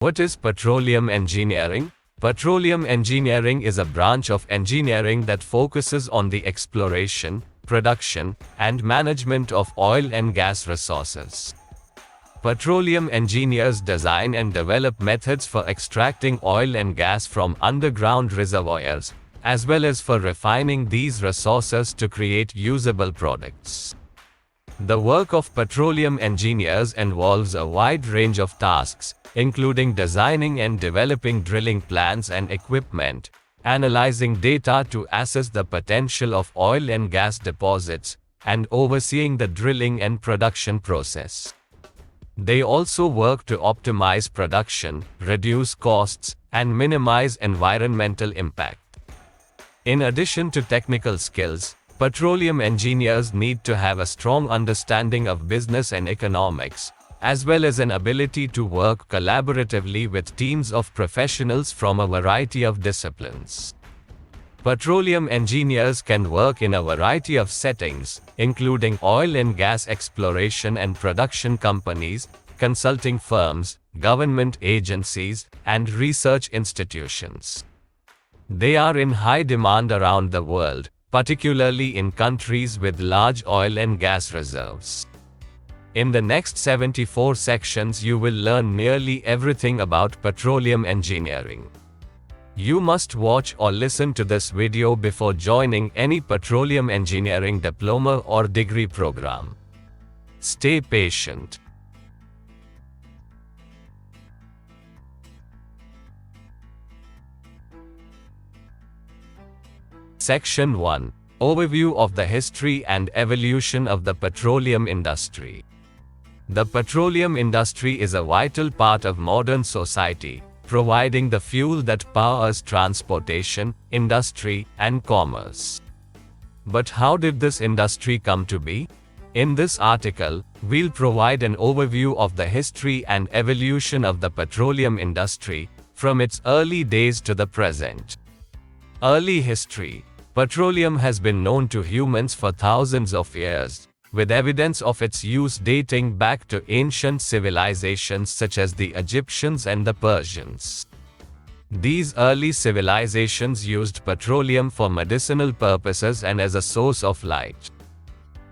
What is petroleum engineering? Petroleum engineering is a branch of engineering that focuses on the exploration, production, and management of oil and gas resources. Petroleum engineers design and develop methods for extracting oil and gas from underground reservoirs, as well as for refining these resources to create usable products. The work of petroleum engineers involves a wide range of tasks, including designing and developing drilling plans and equipment, analyzing data to assess the potential of oil and gas deposits, and overseeing the drilling and production process. They also work to optimize production, reduce costs, and minimize environmental impact. In addition to technical skills, petroleum engineers need to have a strong understanding of business and economics, as well as an ability to work collaboratively with teams of professionals from a variety of disciplines. Petroleum engineers can work in a variety of settings, including oil and gas exploration and production companies, consulting firms, government agencies, and research institutions. They are in high demand around the world, particularly in countries with large oil and gas reserves. In the next 74 sections you will learn nearly everything about petroleum engineering. You must watch or listen to this video before joining any petroleum engineering diploma or degree program. Stay patient. Section 1. Overview of the history and evolution of the petroleum industry. The petroleum industry is a vital part of modern society, providing the fuel that powers transportation, industry, and commerce. But how did this industry come to be? In this article, we'll provide an overview of the history and evolution of the petroleum industry, from its early days to the present. Early history. Petroleum has been known to humans for thousands of years, with evidence of its use dating back to ancient civilizations such as the Egyptians and the Persians. These early civilizations used petroleum for medicinal purposes and as a source of light.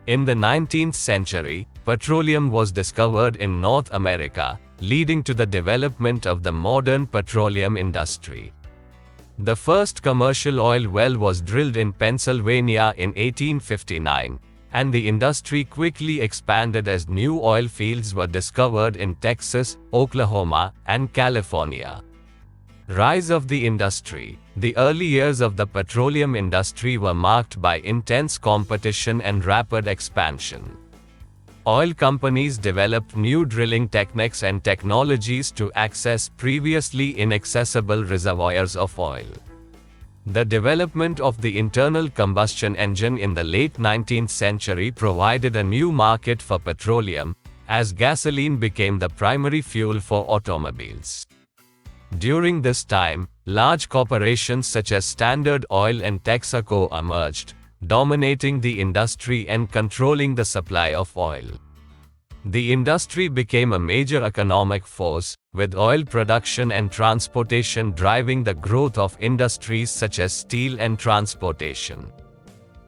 In the 19th century, petroleum was discovered in North America, leading to the development of the modern petroleum industry. The first commercial oil well was drilled in Pennsylvania in 1859. And the industry quickly expanded as new oil fields were discovered in Texas, Oklahoma, and California. Rise of the industry. The early years of the petroleum industry were marked by intense competition and rapid expansion. Oil companies developed new drilling techniques and technologies to access previously inaccessible reservoirs of oil. The development of the internal combustion engine in the late 19th century provided a new market for petroleum, as gasoline became the primary fuel for automobiles. During this time, large corporations such as Standard Oil and Texaco emerged, dominating the industry and controlling the supply of oil. The industry became a major economic force, with oil production and transportation driving the growth of industries such as steel and transportation.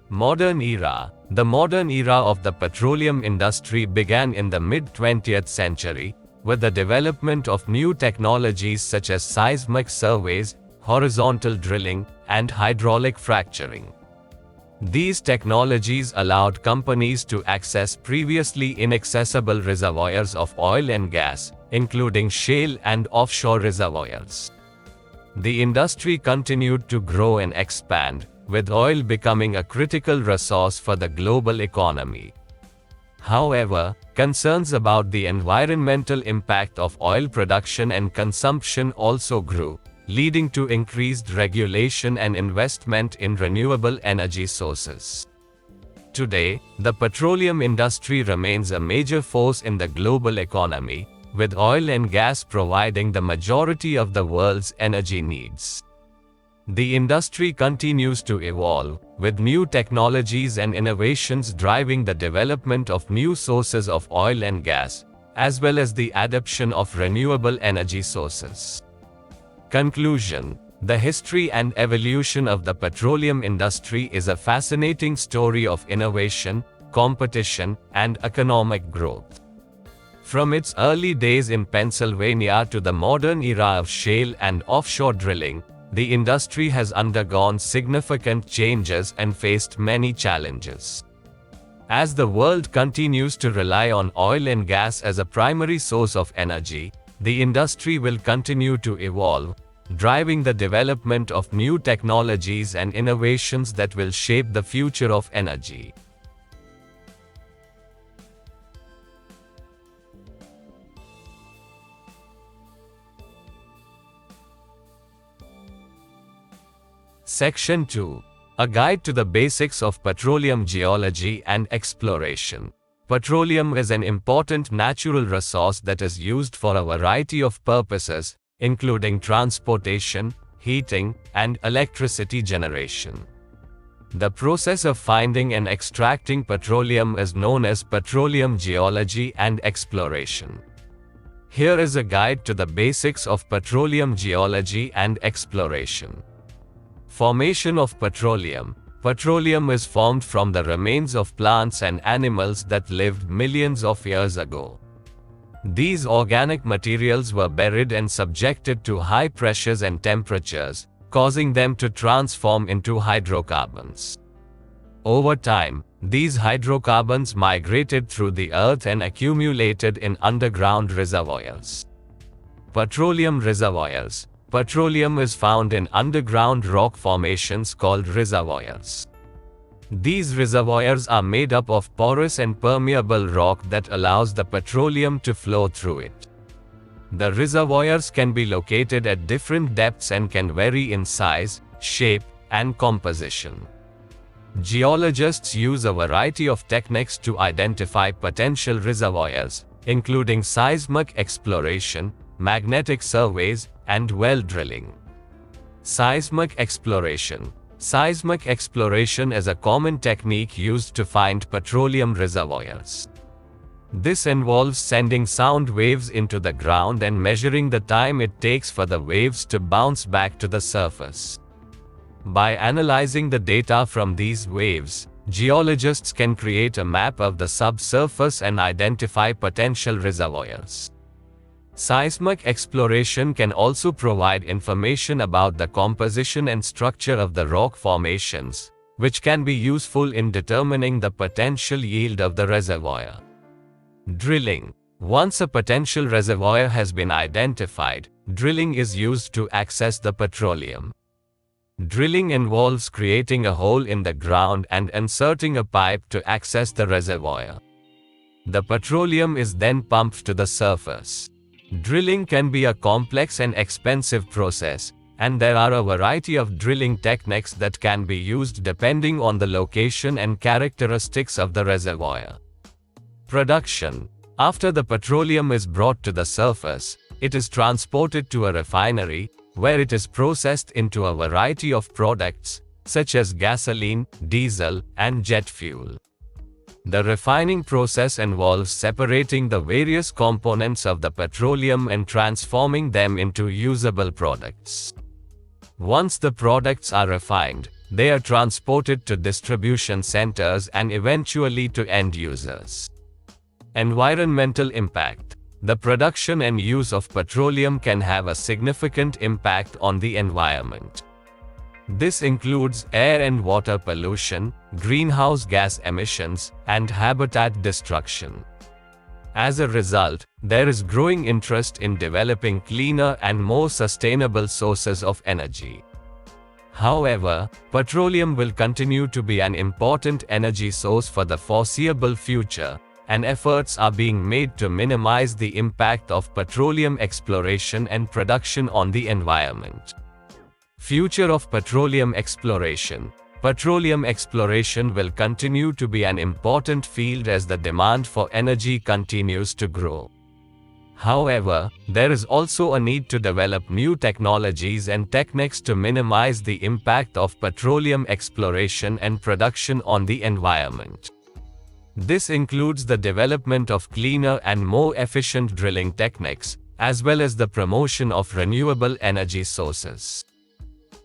Modern era. The modern era of the petroleum industry began in the mid-20th century, with the development of new technologies such as seismic surveys, horizontal drilling, and hydraulic fracturing. These technologies allowed companies to access previously inaccessible reservoirs of oil and gas, including shale and offshore reservoirs. The industry continued to grow and expand, with oil becoming a critical resource for the global economy. However, concerns about the environmental impact of oil production and consumption also grew, leading to increased regulation and investment in renewable energy sources. Today, the petroleum industry remains a major force in the global economy, with oil and gas providing the majority of the world's energy needs. The industry continues to evolve, with new technologies and innovations driving the development of new sources of oil and gas, as well as the adoption of renewable energy sources. Conclusion: the history and evolution of the petroleum industry is a fascinating story of innovation, competition, and economic growth. From its early days in Pennsylvania to the modern era of shale and offshore drilling, the industry has undergone significant changes and faced many challenges. As the world continues to rely on oil and gas as a primary source of energy, the industry will continue to evolve, driving the development of new technologies and innovations that will shape the future of energy. Section 2. A Guide to the Basics of Petroleum Geology and Exploration. Petroleum is an important natural resource that is used for a variety of purposes, including transportation, heating, and electricity generation. The process of finding and extracting petroleum is known as petroleum geology and exploration. Here is a guide to the basics of petroleum geology and exploration. Formation of petroleum. Petroleum is formed from the remains of plants and animals that lived millions of years ago. These organic materials were buried and subjected to high pressures and temperatures, causing them to transform into hydrocarbons. Over time, these hydrocarbons migrated through the earth and accumulated in underground reservoirs. Petroleum reservoirs. Petroleum is found in underground rock formations called reservoirs. These reservoirs are made up of porous and permeable rock that allows the petroleum to flow through it. The reservoirs can be located at different depths and can vary in size, shape, and composition. Geologists use a variety of techniques to identify potential reservoirs, including seismic exploration, magnetic surveys, and well drilling. Seismic exploration. Seismic exploration is a common technique used to find petroleum reservoirs. This involves sending sound waves into the ground and measuring the time it takes for the waves to bounce back to the surface. By analyzing the data from these waves, geologists can create a map of the subsurface and identify potential reservoirs. Seismic exploration can also provide information about the composition and structure of the rock formations, which can be useful in determining the potential yield of the reservoir. Drilling. Once a potential reservoir has been identified, drilling is used to access the petroleum. Drilling involves creating a hole in the ground and inserting a pipe to access the reservoir. The petroleum is then pumped to the surface. Drilling can be a complex and expensive process, and there are a variety of drilling techniques that can be used depending on the location and characteristics of the reservoir. Production. After the petroleum is brought to the surface, it is transported to a refinery, where it is processed into a variety of products, such as gasoline, diesel, and jet fuel. The refining process involves separating the various components of the petroleum and transforming them into usable products. Once the products are refined, they are transported to distribution centers and eventually to end users. Environmental impact. The production and use of petroleum can have a significant impact on the environment. This includes air and water pollution, greenhouse gas emissions, and habitat destruction. As a result, there is growing interest in developing cleaner and more sustainable sources of energy. However, petroleum will continue to be an important energy source for the foreseeable future, and efforts are being made to minimize the impact of petroleum exploration and production on the environment. Future of petroleum exploration. Petroleum exploration will continue to be an important field as the demand for energy continues to grow. However, there is also a need to develop new technologies and techniques to minimize the impact of petroleum exploration and production on the environment. This includes the development of cleaner and more efficient drilling techniques, as well as the promotion of renewable energy sources.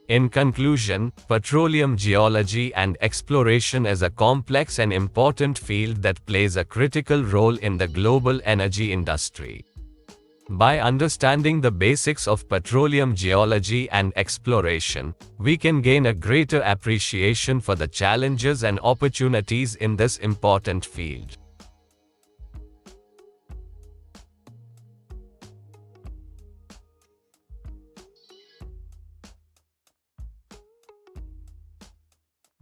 In conclusion, petroleum geology and exploration is a complex and important field that plays a critical role in the global energy industry. By understanding the basics of petroleum geology and exploration, we can gain a greater appreciation for the challenges and opportunities in this important field.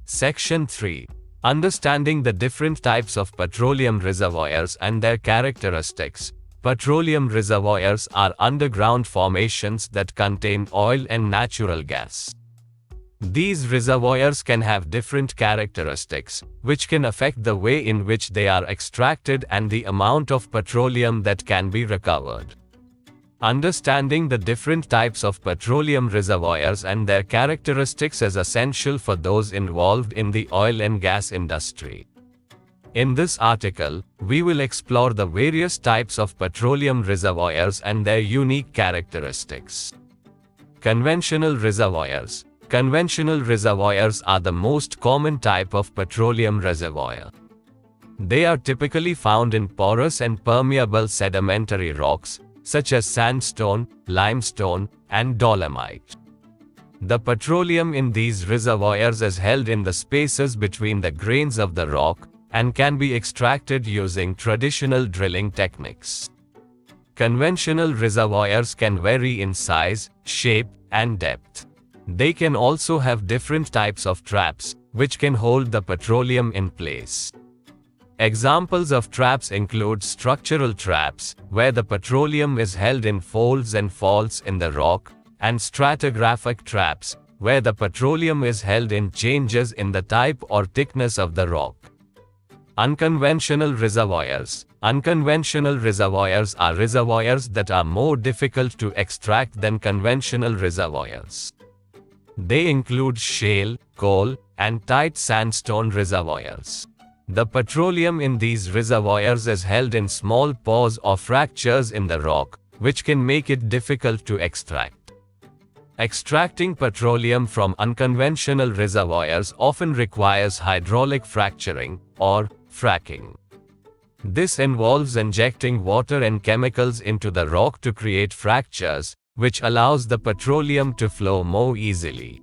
Section 3. Understanding the different types of petroleum reservoirs and their characteristics. Petroleum reservoirs are underground formations that contain oil and natural gas. These reservoirs can have different characteristics, which can affect the way in which they are extracted and the amount of petroleum that can be recovered. Understanding the different types of petroleum reservoirs and their characteristics is essential for those involved in the oil and gas industry. In this article, we will explore the various types of petroleum reservoirs and their unique characteristics. Conventional reservoirs. Conventional reservoirs are the most common type of petroleum reservoir. They are typically found in porous and permeable sedimentary rocks, such as sandstone, limestone, and dolomite. The petroleum in these reservoirs is held in the spaces between the grains of the rock, and can be extracted using traditional drilling techniques. Conventional reservoirs can vary in size, shape, and depth. They can also have different types of traps, which can hold the petroleum in place. Examples of traps include structural traps, where the petroleum is held in folds and faults in the rock, and stratigraphic traps, where the petroleum is held in changes in the type or thickness of the rock. Unconventional reservoirs. Unconventional reservoirs are reservoirs that are more difficult to extract than conventional reservoirs. They include shale, coal, and tight sandstone reservoirs. The petroleum in these reservoirs is held in small pores or fractures in the rock, which can make it difficult to extract. Extracting petroleum from unconventional reservoirs often requires hydraulic fracturing, or fracking. This involves injecting water and chemicals into the rock to create fractures, which allows the petroleum to flow more easily.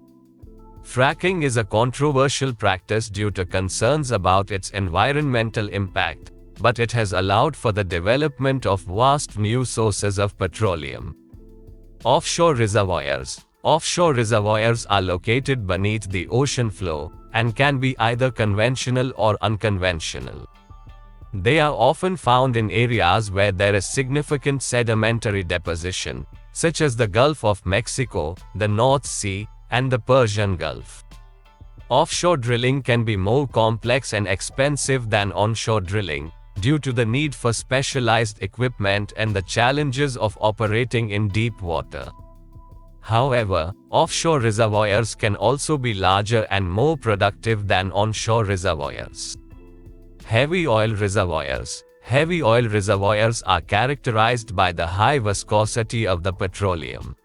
Fracking is a controversial practice due to concerns about its environmental impact, but it has allowed for the development of vast new sources of petroleum. Offshore reservoirs. Offshore reservoirs are located beneath the ocean floor, and can be either conventional or unconventional. They are often found in areas where there is significant sedimentary deposition, such as the Gulf of Mexico, the North Sea, and the Persian Gulf. Offshore drilling can be more complex and expensive than onshore drilling, due to the need for specialized equipment and the challenges of operating in deep water. However, offshore reservoirs can also be larger and more productive than onshore reservoirs. Heavy oil reservoirs. Heavy oil reservoirs are characterized by the high viscosity of the petroleum.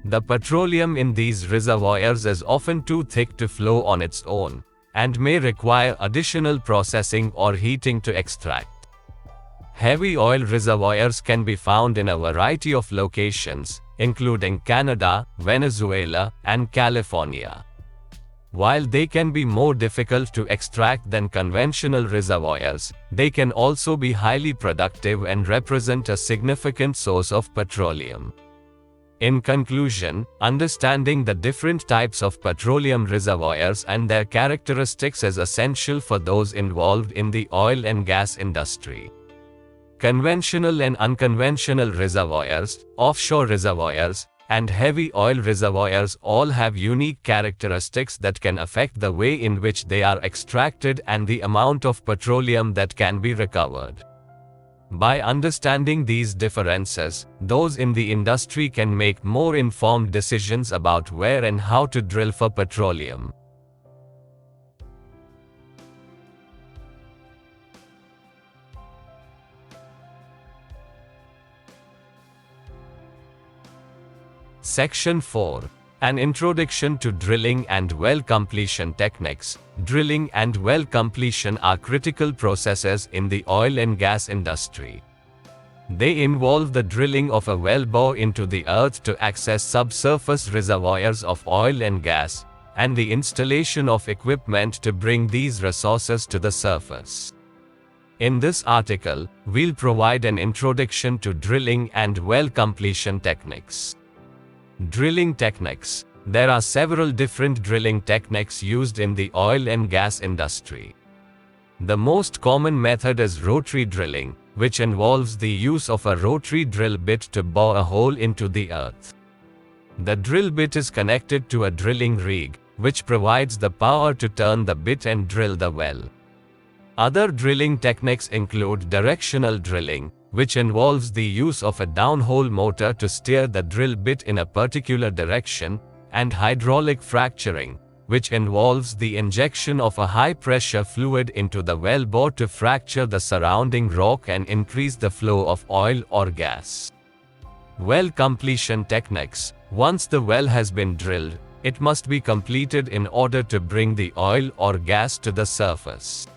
The petroleum in these reservoirs is often too thick to flow on its own, and may require additional processing or heating to extract. Heavy oil reservoirs can be found in a variety of locations, including Canada, Venezuela, and California. While they can be more difficult to extract than conventional reservoirs, they can also be highly productive and represent a significant source of petroleum. In conclusion, understanding the different types of petroleum reservoirs and their characteristics is essential for those involved in the oil and gas industry. Conventional and unconventional reservoirs, offshore reservoirs, and heavy oil reservoirs all have unique characteristics that can affect the way in which they are extracted and the amount of petroleum that can be recovered. By understanding these differences, those in the industry can make more informed decisions about where and how to drill for petroleum. Section 4. An introduction to drilling and well completion techniques. Drilling and well completion are critical processes in the oil and gas industry. They involve the drilling of a well bore into the earth to access subsurface reservoirs of oil and gas, and the installation of equipment to bring these resources to the surface. In this article, we'll provide an introduction to drilling and well completion techniques. Drilling techniques. There are several different drilling techniques used in the oil and gas industry. The most common method is rotary drilling, which involves the use of a rotary drill bit to bore a hole into the earth. The drill bit is connected to a drilling rig, which provides the power to turn the bit and drill the well. Other drilling techniques include directional drilling, which involves the use of a downhole motor to steer the drill bit in a particular direction, and hydraulic fracturing, which involves the injection of a high-pressure fluid into the well bore to fracture the surrounding rock and increase the flow of oil or gas. Well completion techniques. Once the well has been drilled, it must be completed in order to bring the oil or gas to the surface.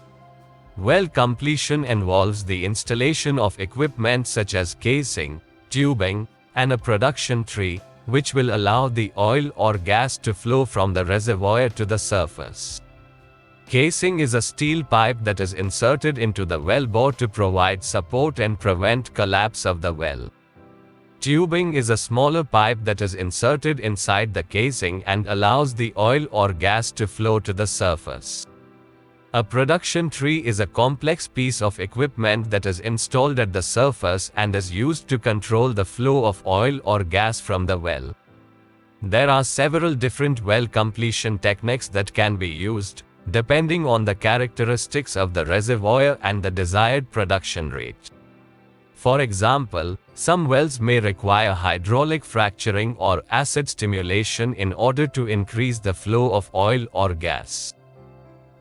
Well completion involves the installation of equipment such as casing, tubing, and a production tree, which will allow the oil or gas to flow from the reservoir to the surface. Casing is a steel pipe that is inserted into the well bore to provide support and prevent collapse of the well. Tubing is a smaller pipe that is inserted inside the casing and allows the oil or gas to flow to the surface. A production tree is a complex piece of equipment that is installed at the surface and is used to control the flow of oil or gas from the well. There are several different well completion techniques that can be used, depending on the characteristics of the reservoir and the desired production rate. For example, some wells may require hydraulic fracturing or acid stimulation in order to increase the flow of oil or gas.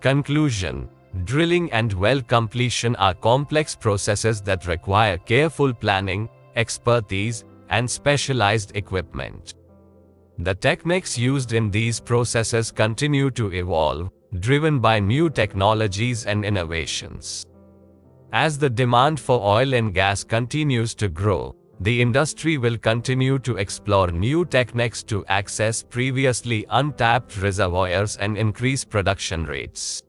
Conclusion. Drilling and well completion are complex processes that require careful planning, expertise, and specialized equipment. The techniques used in these processes continue to evolve, driven by new technologies and innovations. As the demand for oil and gas continues to grow, the industry will continue to explore new techniques to access previously untapped reservoirs and increase production rates.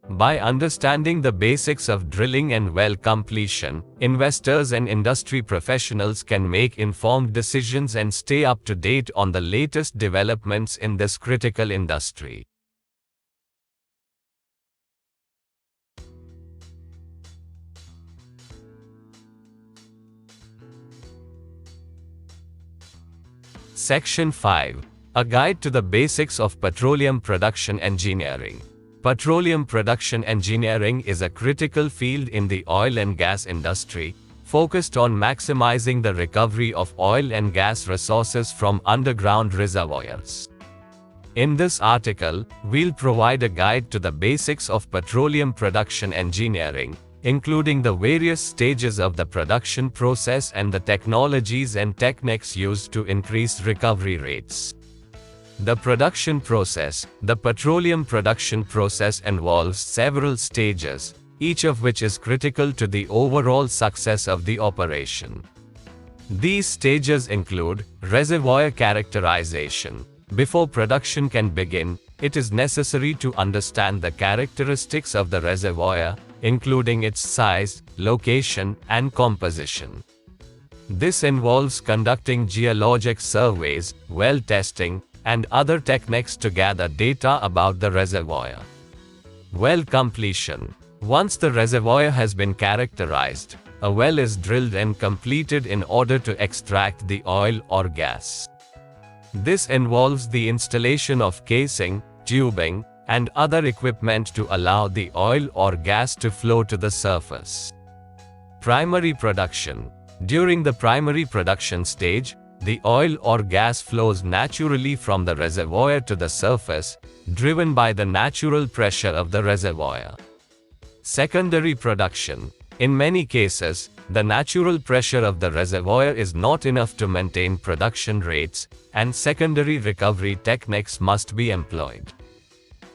By understanding the basics of drilling and well completion, investors and industry professionals can make informed decisions and stay up to date on the latest developments in this critical industry. Section 5. A Guide to the Basics of Petroleum Production Engineering. Petroleum production engineering is a critical field in the oil and gas industry, focused on maximizing the recovery of oil and gas resources from underground reservoirs. In this article, we'll provide a guide to the basics of petroleum production engineering, including the various stages of the production process and the technologies and techniques used to increase recovery rates. The production process. The petroleum production process involves several stages, each of which is critical to the overall success of the operation. These stages include reservoir characterization. Before production can begin, it is necessary to understand the characteristics of the reservoir, including its size, location, and composition. This involves conducting geologic surveys, well testing, and other techniques to gather data about the reservoir. Well completion. Once the reservoir has been characterized, a well is drilled and completed in order to extract the oil or gas. This involves the installation of casing, tubing, and other equipment to allow the oil or gas to flow to the surface. Primary production. During the primary production stage, the oil or gas flows naturally from the reservoir to the surface, driven by the natural pressure of the reservoir. Secondary production. In many cases, the natural pressure of the reservoir is not enough to maintain production rates, and secondary recovery techniques must be employed.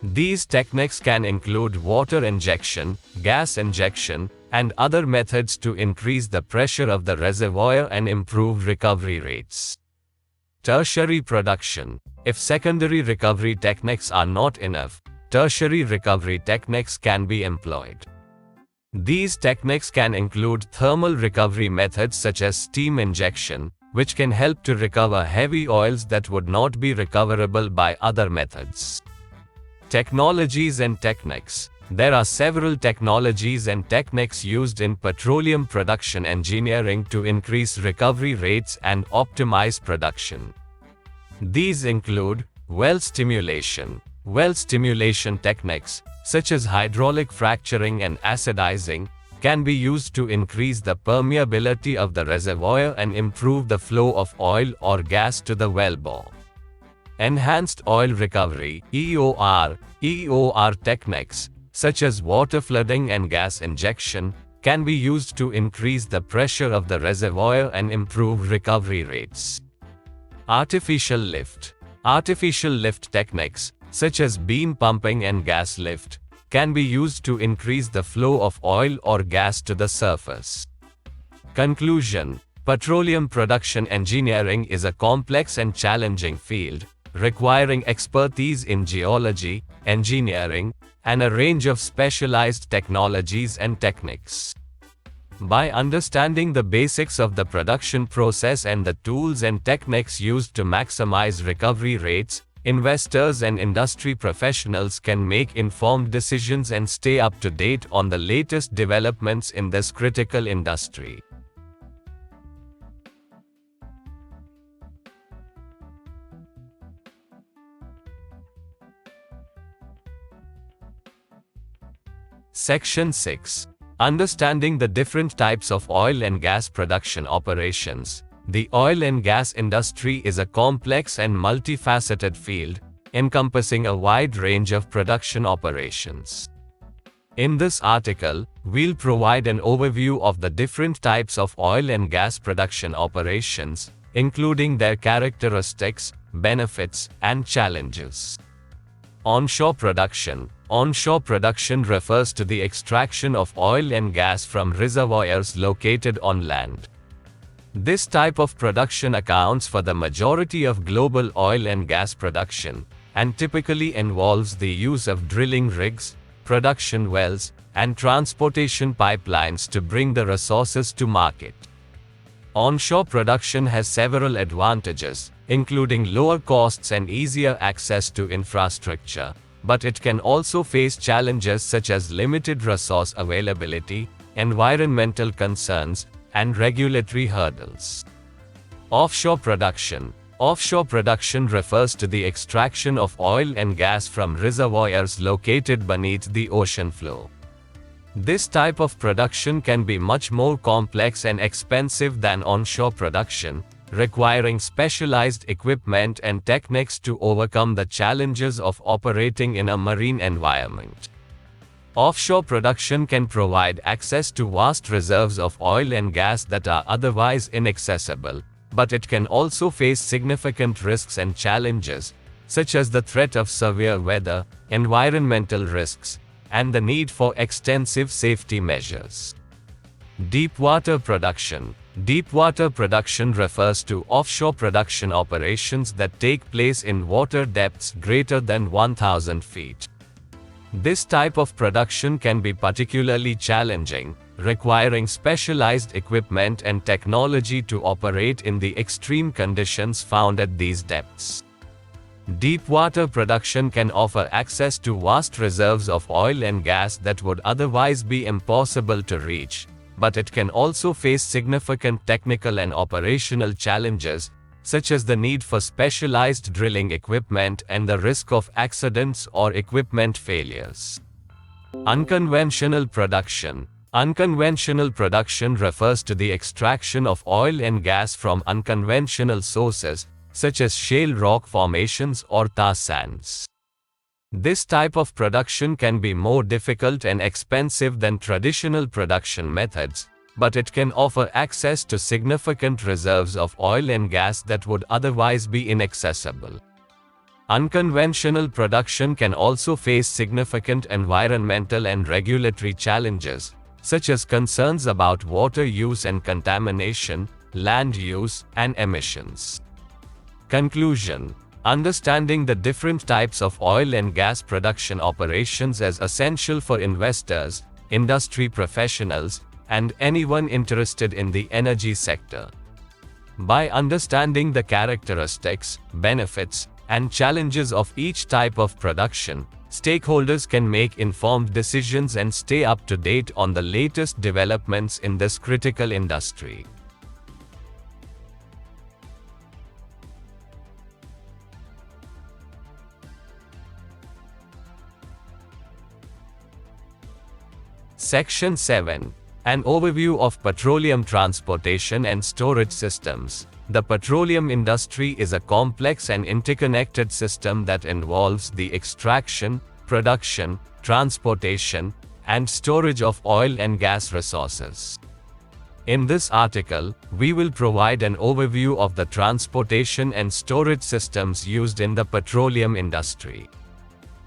These techniques can include water injection, gas injection, and other methods to increase the pressure of the reservoir and improve recovery rates. Tertiary production. If secondary recovery techniques are not enough, tertiary recovery techniques can be employed. These techniques can include thermal recovery methods such as steam injection, which can help to recover heavy oils that would not be recoverable by other methods. Technologies and techniques. There are several technologies and techniques used in petroleum production engineering to increase recovery rates and optimize production. These include well stimulation. Well stimulation techniques, such as hydraulic fracturing and acidizing, can be used to increase the permeability of the reservoir and improve the flow of oil or gas to the wellbore. Enhanced oil recovery (EOR) techniques, such as water flooding and gas injection, can be used to increase the pressure of the reservoir and improve recovery rates. Artificial lift. Artificial lift techniques, such as beam pumping and gas lift, can be used to increase the flow of oil or gas to the surface. Conclusion. Petroleum production engineering is a complex and challenging field, requiring expertise in geology, engineering, and a range of specialized technologies and techniques. By understanding the basics of the production process and the tools and techniques used to maximize recovery rates, investors and industry professionals can make informed decisions and stay up to date on the latest developments in this critical industry. Section 6. Understanding the different types of oil and gas production operations. The oil and gas industry is a complex and multifaceted field, encompassing a wide range of production operations. In this article, we'll provide an overview of the different types of oil and gas production operations, including their characteristics, benefits, and challenges. Onshore production. Onshore production refers to the extraction of oil and gas from reservoirs located on land. This type of production accounts for the majority of global oil and gas production, and typically involves the use of drilling rigs, production wells, and transportation pipelines to bring the resources to market. Onshore production has several advantages, including lower costs and easier access to infrastructure, but it can also face challenges such as limited resource availability, environmental concerns, and regulatory hurdles. Offshore production. Offshore production refers to the extraction of oil and gas from reservoirs located beneath the ocean floor. This type of production can be much more complex and expensive than onshore production, requiring specialized equipment and techniques to overcome the challenges of operating in a marine environment. Offshore production can provide access to vast reserves of oil and gas that are otherwise inaccessible, but it can also face significant risks and challenges, such as the threat of severe weather, environmental risks, and the need for extensive safety measures. Deepwater production. Deepwater production refers to offshore production operations that take place in water depths greater than 1,000 feet. This type of production can be particularly challenging, requiring specialized equipment and technology to operate in the extreme conditions found at these depths. Deepwater production can offer access to vast reserves of oil and gas that would otherwise be impossible to reach, but it can also face significant technical and operational challenges, such as the need for specialized drilling equipment and the risk of accidents or equipment failures. Unconventional production. Unconventional production refers to the extraction of oil and gas from unconventional sources, such as shale rock formations or tar sands. This type of production can be more difficult and expensive than traditional production methods, but it can offer access to significant reserves of oil and gas that would otherwise be inaccessible. Unconventional production can also face significant environmental and regulatory challenges, such as concerns about water use and contamination, land use, and emissions. Conclusion: understanding the different types of oil and gas production operations is essential for investors, industry professionals, and anyone interested in the energy sector. By understanding the characteristics, benefits, and challenges of each type of production, stakeholders can make informed decisions and stay up to date on the latest developments in this critical industry. Section 7. An overview of petroleum transportation and storage systems. The petroleum industry is a complex and interconnected system that involves the extraction, production, transportation, and storage of oil and gas resources. In this article, we will provide an overview of the transportation and storage systems used in the petroleum industry.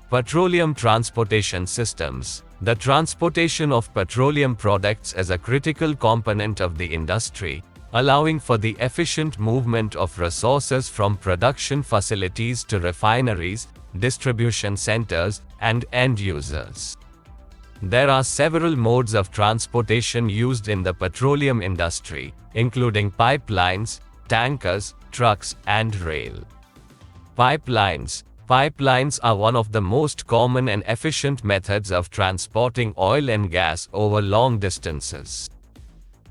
Petroleum transportation systems. The transportation of petroleum products is a critical component of the industry, allowing for the efficient movement of resources from production facilities to refineries, distribution centers, and end users. There are several modes of transportation used in the petroleum industry, including pipelines, tankers, trucks, and rail. Pipelines. Pipelines are one of the most common and efficient methods of transporting oil and gas over long distances.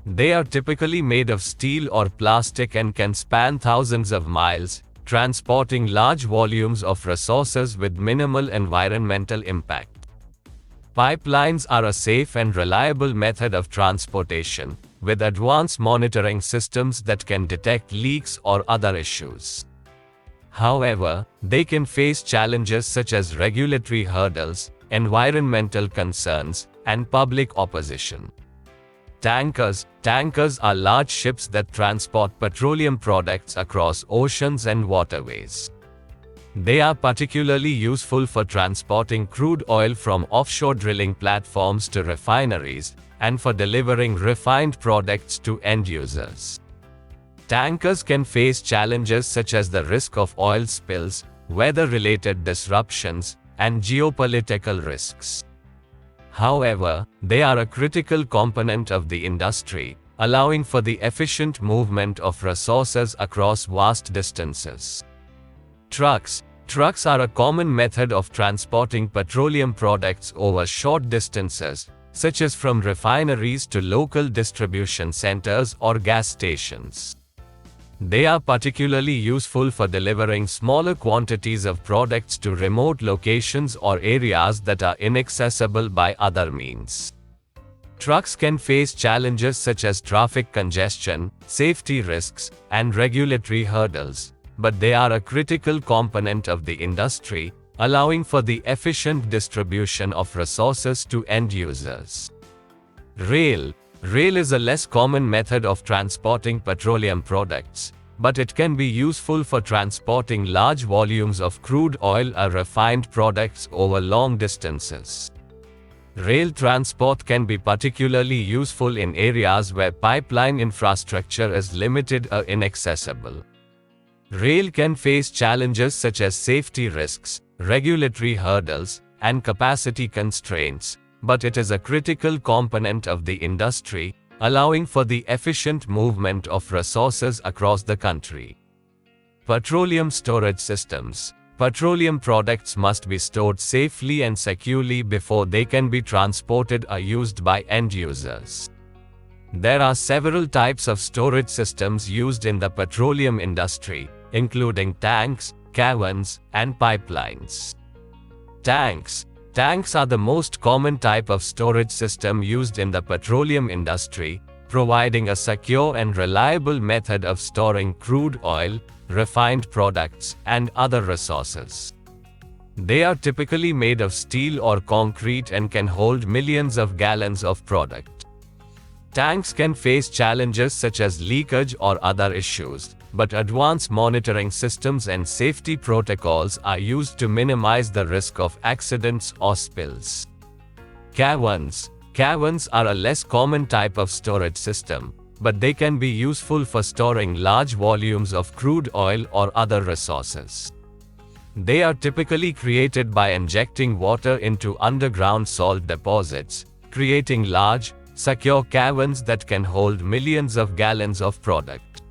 They are typically made of steel or plastic and can span thousands of miles, transporting large volumes of resources with minimal environmental impact. Pipelines are a safe and reliable method of transportation, with advanced monitoring systems that can detect leaks or other issues. However, they can face challenges such as regulatory hurdles, environmental concerns, and public opposition. Tankers. Tankers are large ships that transport petroleum products across oceans and waterways. They are particularly useful for transporting crude oil from offshore drilling platforms to refineries, and for delivering refined products to end users. Tankers can face challenges such as the risk of oil spills, weather-related disruptions, and geopolitical risks. However, they are a critical component of the industry, allowing for the efficient movement of resources across vast distances. Trucks. Trucks are a common method of transporting petroleum products over short distances, such as from refineries to local distribution centers or gas stations. They are particularly useful for delivering smaller quantities of products to remote locations or areas that are inaccessible by other means. Trucks can face challenges such as traffic congestion, safety risks, and regulatory hurdles, but they are a critical component of the industry, allowing for the efficient distribution of resources to end users. Rail. Rail is a less common method of transporting petroleum products, but it can be useful for transporting large volumes of crude oil or refined products over long distances. Rail transport can be particularly useful in areas where pipeline infrastructure is limited or inaccessible. Rail can face challenges such as safety risks, regulatory hurdles, and capacity constraints, but it is a critical component of the industry, allowing for the efficient movement of resources across the country. Petroleum storage systems. Petroleum products must be stored safely and securely before they can be transported or used by end users. There are several types of storage systems used in the petroleum industry, including tanks, caverns, and pipelines. Tanks. Tanks are the most common type of storage system used in the petroleum industry, providing a secure and reliable method of storing crude oil, refined products, and other resources. They are typically made of steel or concrete and can hold millions of gallons of product. Tanks can face challenges such as leakage or other issues, but advanced monitoring systems and safety protocols are used to minimize the risk of accidents or spills. Caverns. Caverns are a less common type of storage system, but they can be useful for storing large volumes of crude oil or other resources. They are typically created by injecting water into underground salt deposits, creating large, secure caverns that can hold millions of gallons of product.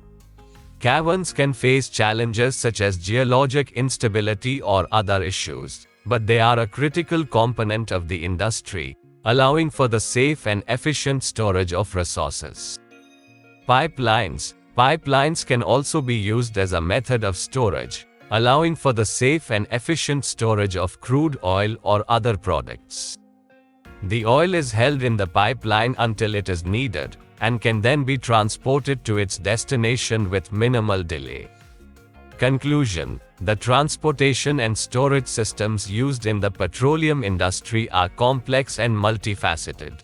Caverns can face challenges such as geologic instability or other issues, but they are a critical component of the industry, allowing for the safe and efficient storage of resources. Pipelines. Pipelines can also be used as a method of storage, allowing for the safe and efficient storage of crude oil or other products. The oil is held in the pipeline until it is needed, and can then be transported to its destination with minimal delay. Conclusion: the transportation and storage systems used in the petroleum industry are complex and multifaceted.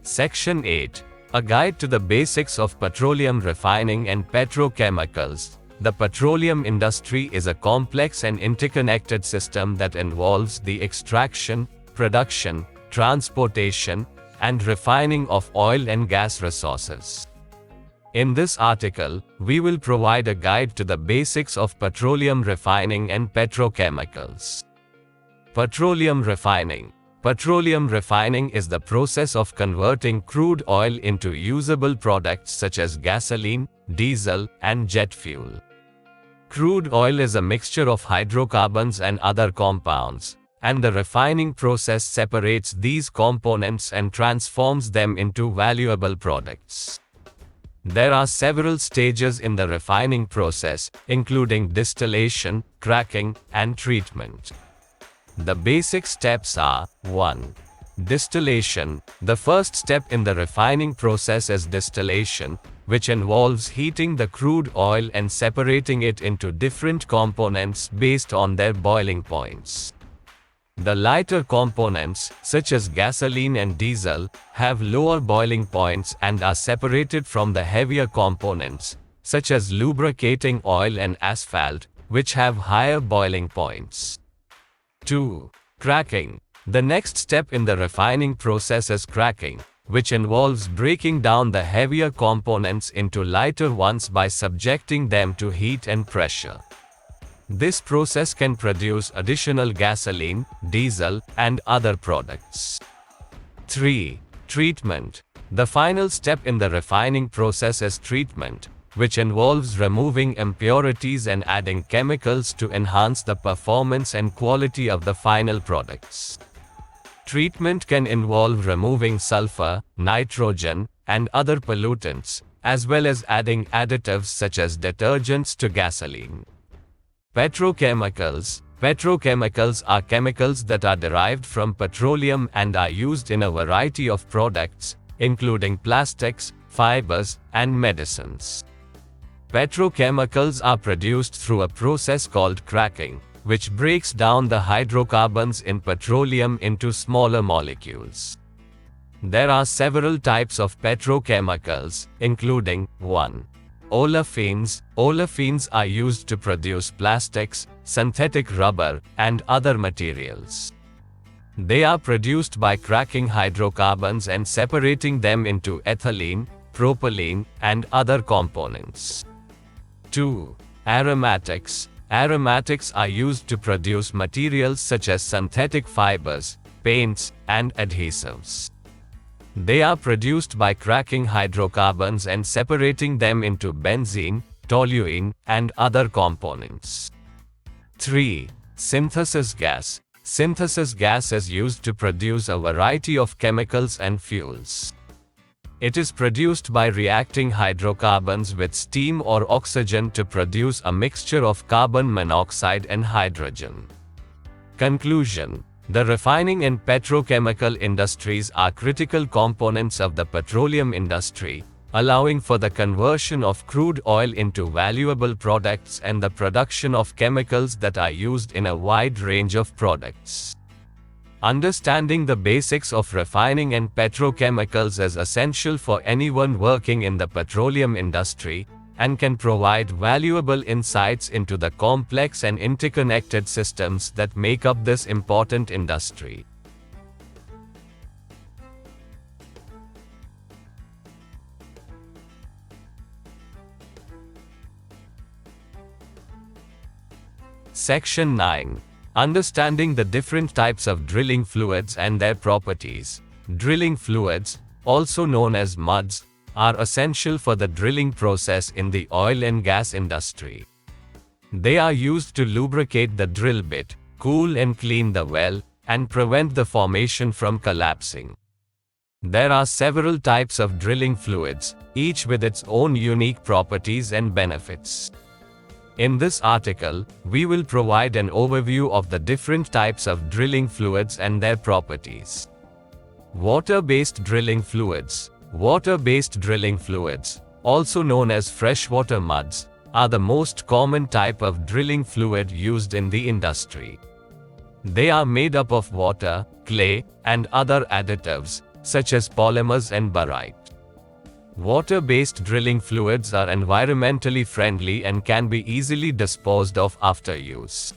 Section 8. A Guide to the Basics of Petroleum Refining and Petrochemicals. The petroleum industry is a complex and interconnected system that involves the extraction, production, transportation, and refining of oil and gas resources. In this article, we will provide a guide to the basics of petroleum refining and petrochemicals. Petroleum refining. Petroleum refining is the process of converting crude oil into usable products such as gasoline, diesel, and jet fuel. Crude oil is a mixture of hydrocarbons and other compounds, and the refining process separates these components and transforms them into valuable products. There are several stages in the refining process, including distillation, cracking, and treatment. The basic steps are: 1. Distillation. The first step in the refining process is distillation, which involves heating the crude oil and separating it into different components based on their boiling points. The lighter components, such as gasoline and diesel, have lower boiling points and are separated from the heavier components, such as lubricating oil and asphalt, which have higher boiling points. 2. Cracking. The next step in the refining process is cracking, which involves breaking down the heavier components into lighter ones by subjecting them to heat and pressure. This process can produce additional gasoline, diesel, and other products. 3. Treatment. The final step in the refining process is treatment, which involves removing impurities and adding chemicals to enhance the performance and quality of the final products. Treatment can involve removing sulfur, nitrogen, and other pollutants, as well as adding additives such as detergents to gasoline. Petrochemicals. Petrochemicals are chemicals that are derived from petroleum and are used in a variety of products, including plastics, fibers, and medicines. Petrochemicals are produced through a process called cracking, which breaks down the hydrocarbons in petroleum into smaller molecules. There are several types of petrochemicals, including 1. Olefins. Olefins are used to produce plastics, synthetic rubber, and other materials. They are produced by cracking hydrocarbons and separating them into ethylene, propylene, and other components. 2. Aromatics. Aromatics are used to produce materials such as synthetic fibers, paints, and adhesives. They are produced by cracking hydrocarbons and separating them into benzene, toluene, and other components. 3. Synthesis gas. Synthesis gas is used to produce a variety of chemicals and fuels. It is produced by reacting hydrocarbons with steam or oxygen to produce a mixture of carbon monoxide and hydrogen. Conclusion: the refining and petrochemical industries are critical components of the petroleum industry, allowing for the conversion of crude oil into valuable products and the production of chemicals that are used in a wide range of products. Understanding the basics of refining and petrochemicals is essential for anyone working in the petroleum industry, and can provide valuable insights into the complex and interconnected systems that make up this important industry. Section 9. Understanding the different types of drilling fluids and their properties. Drilling fluids, also known as muds, are essential for the drilling process in the oil and gas industry. They are used to lubricate the drill bit, cool and clean the well, and prevent the formation from collapsing. There are several types of drilling fluids, each with its own unique properties and benefits. In this article, we will provide an overview of the different types of drilling fluids and their properties. Water-based drilling fluids. Water-based drilling fluids, also known as freshwater muds, are the most common type of drilling fluid used in the industry. They are made up of water, clay, and other additives, such as polymers and barite. Water-based drilling fluids are environmentally friendly and can be easily disposed of after use.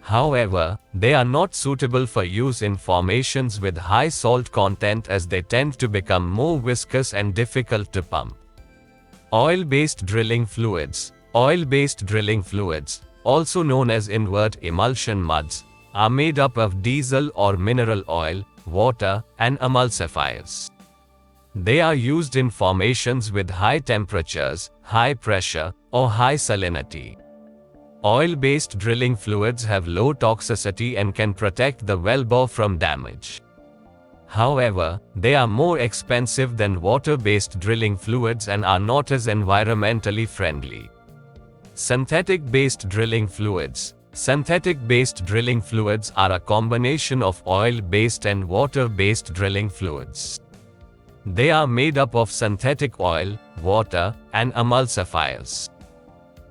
However, they are not suitable for use in formations with high salt content as they tend to become more viscous and difficult to pump. Oil-based drilling fluids. Oil-based drilling fluids, also known as invert emulsion muds, are made up of diesel or mineral oil, water, and emulsifiers. They are used in formations with high temperatures, high pressure, or high salinity. Oil-based drilling fluids have low toxicity and can protect the wellbore from damage. However, they are more expensive than water-based drilling fluids and are not as environmentally friendly. Synthetic-based drilling fluids. Synthetic-based drilling fluids are a combination of oil-based and water-based drilling fluids. They are made up of synthetic oil, water, and emulsifiers.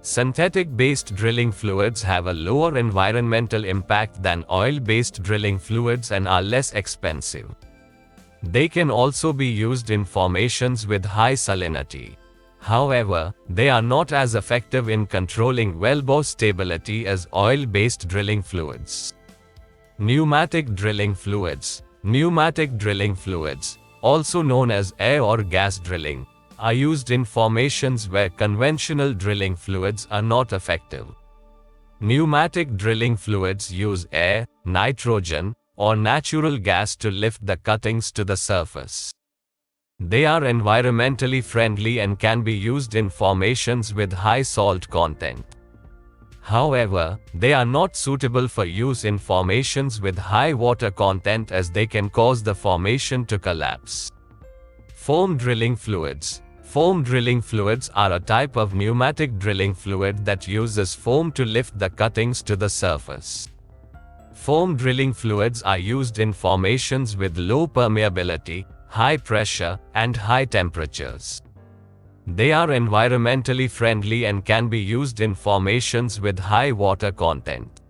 Synthetic-based drilling fluids have a lower environmental impact than oil-based drilling fluids and are less expensive. They can also be used in formations with high salinity. However, they are not as effective in controlling wellbore stability as oil-based drilling fluids. Pneumatic drilling fluids. Pneumatic drilling fluids, also known as air or gas drilling, are used in formations where conventional drilling fluids are not effective. Pneumatic drilling fluids use air, nitrogen, or natural gas to lift the cuttings to the surface. They are environmentally friendly and can be used in formations with high salt content. However, they are not suitable for use in formations with high water content as they can cause the formation to collapse. Foam drilling fluids. Foam drilling fluids are a type of pneumatic drilling fluid that uses foam to lift the cuttings to the surface. Foam drilling fluids are used in formations with low permeability, high pressure, and high temperatures. They are environmentally friendly and can be used in formations with high water content.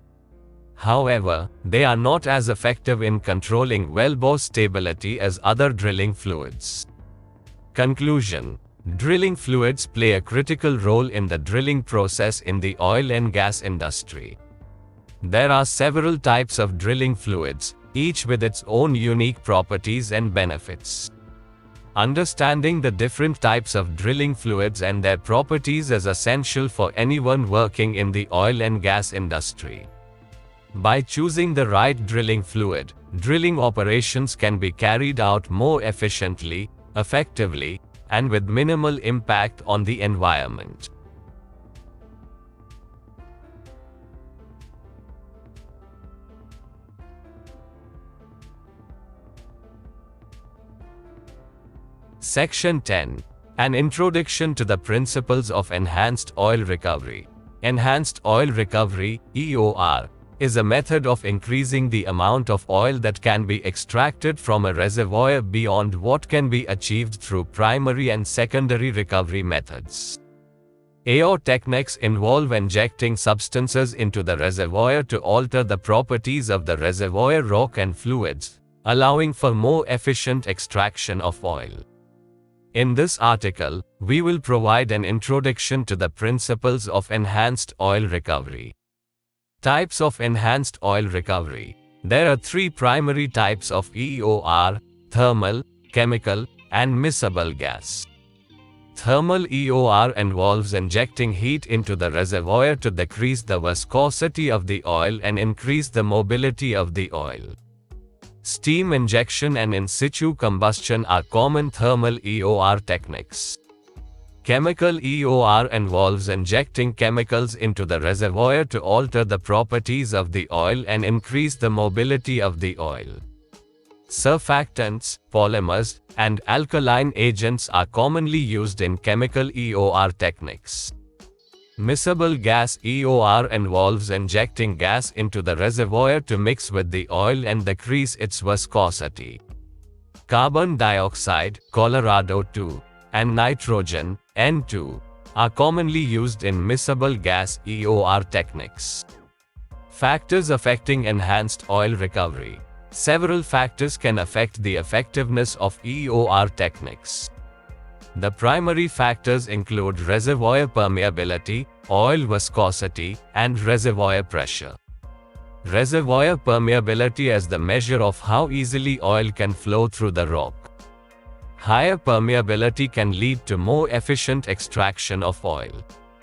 However, they are not as effective in controlling wellbore stability as other drilling fluids. Conclusion. Drilling fluids play a critical role in the drilling process in the oil and gas industry. There are several types of drilling fluids, each with its own unique properties and benefits. Understanding the different types of drilling fluids and their properties is essential for anyone working in the oil and gas industry. By choosing the right drilling fluid, drilling operations can be carried out more efficiently, effectively, and with minimal impact on the environment. Section 10. An introduction to the principles of enhanced oil recovery. Enhanced oil recovery, EOR, is a method of increasing the amount of oil that can be extracted from a reservoir beyond what can be achieved through primary and secondary recovery methods. AO techniques involve injecting substances into the reservoir to alter the properties of the reservoir rock and fluids, allowing for more efficient extraction of oil. In this article, we will provide an introduction to the principles of enhanced oil recovery. Types of enhanced oil recovery. There are three primary types of EOR: thermal, chemical, and miscible gas. Thermal EOR involves injecting heat into the reservoir to decrease the viscosity of the oil and increase the mobility of the oil. Steam injection and in situ combustion are common thermal EOR techniques. Chemical EOR involves injecting chemicals into the reservoir to alter the properties of the oil and increase the mobility of the oil. Surfactants, polymers, and alkaline agents are commonly used in chemical EOR techniques. Miscible gas EOR involves injecting gas into the reservoir to mix with the oil and decrease its viscosity. Carbon dioxide, Colorado-2, and nitrogen, N2, are commonly used in miscible gas EOR techniques. Factors affecting enhanced oil recovery. Several factors can affect the effectiveness of EOR techniques. The primary factors include reservoir permeability, oil viscosity, and reservoir pressure. Reservoir permeability is the measure of how easily oil can flow through the rock. Higher permeability can lead to more efficient extraction of oil.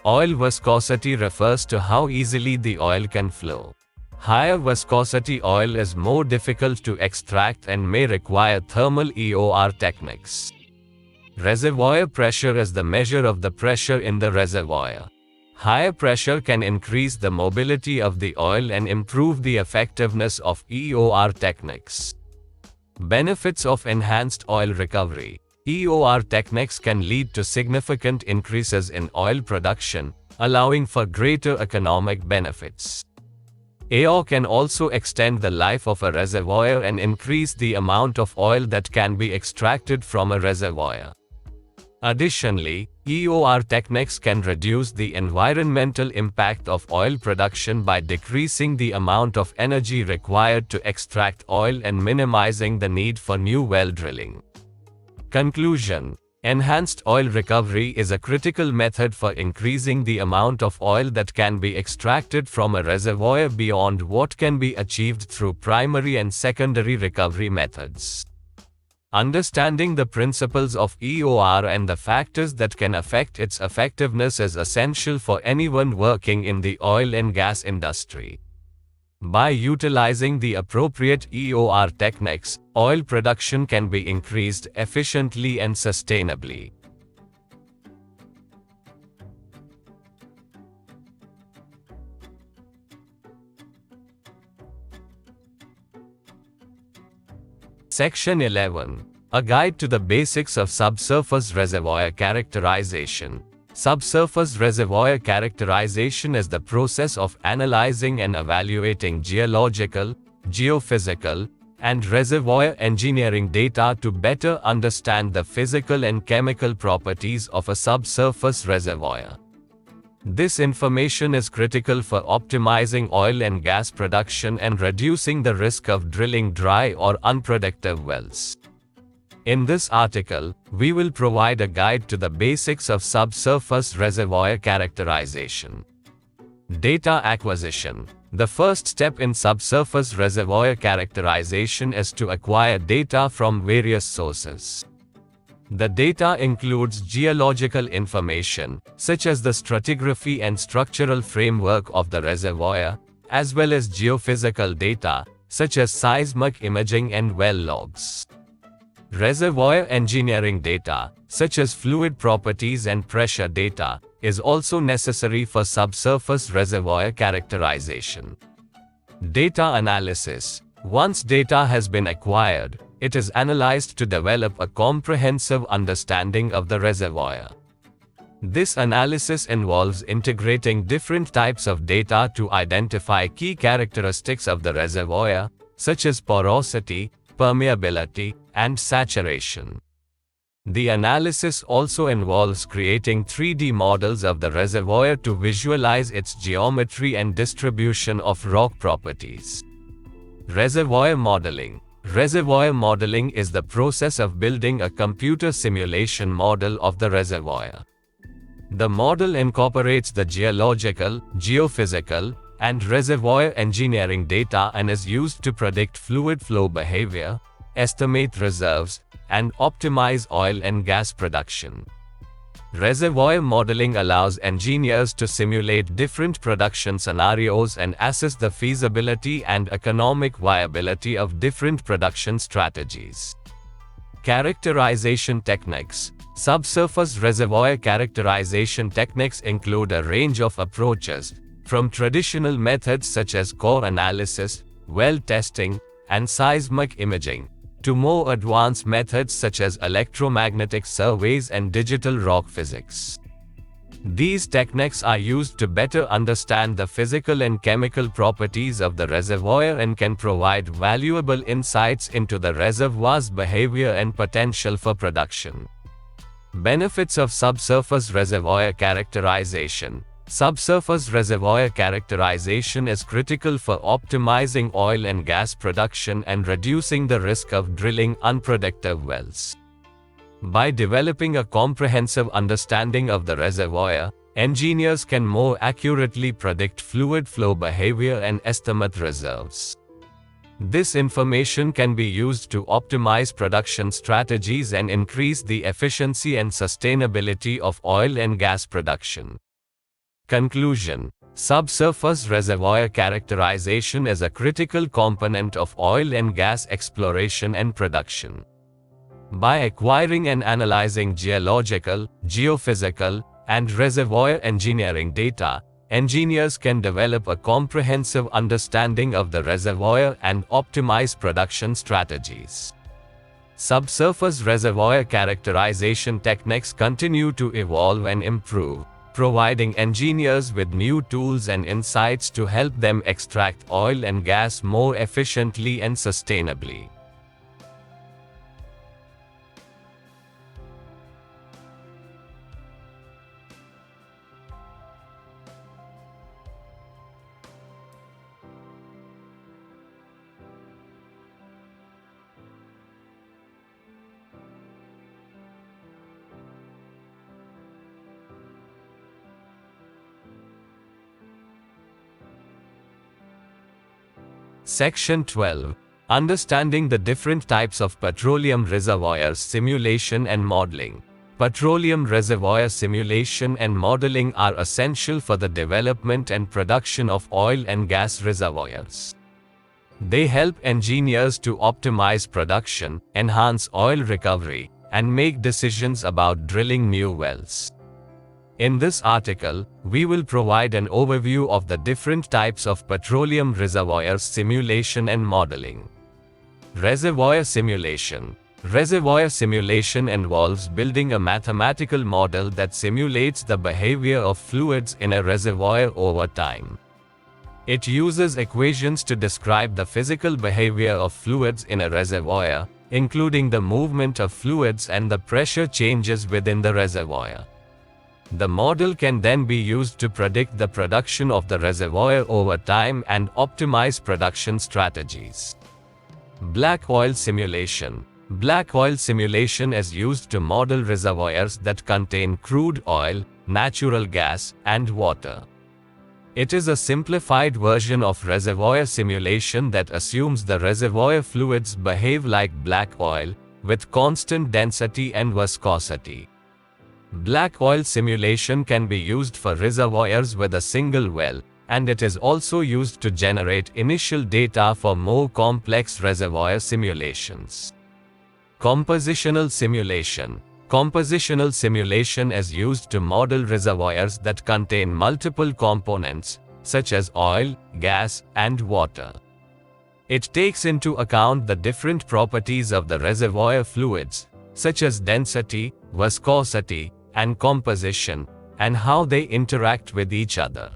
Oil viscosity refers to how easily the oil can flow. Higher viscosity oil is more difficult to extract and may require thermal EOR techniques. Reservoir pressure is the measure of the pressure in the reservoir. Higher pressure can increase the mobility of the oil and improve the effectiveness of EOR techniques. Benefits of enhanced oil recovery. EOR techniques can lead to significant increases in oil production, allowing for greater economic benefits. AO can also extend the life of a reservoir and increase the amount of oil that can be extracted from a reservoir. Additionally, EOR techniques can reduce the environmental impact of oil production by decreasing the amount of energy required to extract oil and minimizing the need for new well drilling. Conclusion. Enhanced oil recovery is a critical method for increasing the amount of oil that can be extracted from a reservoir beyond what can be achieved through primary and secondary recovery methods. Understanding the principles of EOR and the factors that can affect its effectiveness is essential for anyone working in the oil and gas industry. By utilizing the appropriate EOR techniques, oil production can be increased efficiently and sustainably. Section 11. A Guide to the Basics of Subsurface Reservoir Characterization. Subsurface reservoir characterization is the process of analyzing and evaluating geological, geophysical, and reservoir engineering data to better understand the physical and chemical properties of a subsurface reservoir. This information is critical for optimizing oil and gas production and reducing the risk of drilling dry or unproductive wells. In this article, we will provide a guide to the basics of subsurface reservoir characterization. Data acquisition. The first step in subsurface reservoir characterization is to acquire data from various sources. The data includes geological information, such as the stratigraphy and structural framework of the reservoir, as well as geophysical data, such as seismic imaging and well logs. Reservoir engineering data, such as fluid properties and pressure data, is also necessary for subsurface reservoir characterization. Data analysis. Once data has been acquired, it is analyzed to develop a comprehensive understanding of the reservoir. This analysis involves integrating different types of data to identify key characteristics of the reservoir, such as porosity, permeability, and saturation. The analysis also involves creating 3D models of the reservoir to visualize its geometry and distribution of rock properties. Reservoir modeling. Reservoir modeling is the process of building a computer simulation model of the reservoir. The model incorporates the geological, geophysical, and reservoir engineering data and is used to predict fluid flow behavior, estimate reserves, and optimize oil and gas production. Reservoir modeling allows engineers to simulate different production scenarios and assess the feasibility and economic viability of different production strategies. Characterization techniques. Subsurface reservoir characterization techniques include a range of approaches, from traditional methods such as core analysis, well testing, and seismic imaging, to more advanced methods such as electromagnetic surveys and digital rock physics. These techniques are used to better understand the physical and chemical properties of the reservoir and can provide valuable insights into the reservoir's behavior and potential for production. Benefits of subsurface reservoir characterization. Subsurface reservoir characterization is critical for optimizing oil and gas production and reducing the risk of drilling unproductive wells. By developing a comprehensive understanding of the reservoir, engineers can more accurately predict fluid flow behavior and estimate reserves. This information can be used to optimize production strategies and increase the efficiency and sustainability of oil and gas production. Conclusion. Subsurface reservoir characterization is a critical component of oil and gas exploration and production. By acquiring and analyzing geological, geophysical, and reservoir engineering data, engineers can develop a comprehensive understanding of the reservoir and optimize production strategies. Subsurface reservoir characterization techniques continue to evolve and improve, providing engineers with new tools and insights to help them extract oil and gas more efficiently and sustainably. Section 12. Understanding the different types of petroleum reservoirs simulation and modeling. Petroleum reservoir simulation and modeling are essential for the development and production of oil and gas reservoirs. They help engineers to optimize production, enhance oil recovery, and make decisions about drilling new wells. In this article, we will provide an overview of the different types of petroleum reservoirs simulation and modeling. Reservoir simulation. Reservoir simulation involves building a mathematical model that simulates the behavior of fluids in a reservoir over time. It uses equations to describe the physical behavior of fluids in a reservoir, including the movement of fluids and the pressure changes within the reservoir. The model can then be used to predict the production of the reservoir over time and optimize production strategies. Black oil simulation. Black oil simulation is used to model reservoirs that contain crude oil, natural gas, and water. It is a simplified version of reservoir simulation that assumes the reservoir fluids behave like black oil, with constant density and viscosity. Black oil simulation can be used for reservoirs with a single well, and it is also used to generate initial data for more complex reservoir simulations. Compositional simulation. Compositional simulation is used to model reservoirs that contain multiple components, such as oil, gas, and water. It takes into account the different properties of the reservoir fluids, such as density, viscosity, and composition, and how they interact with each other.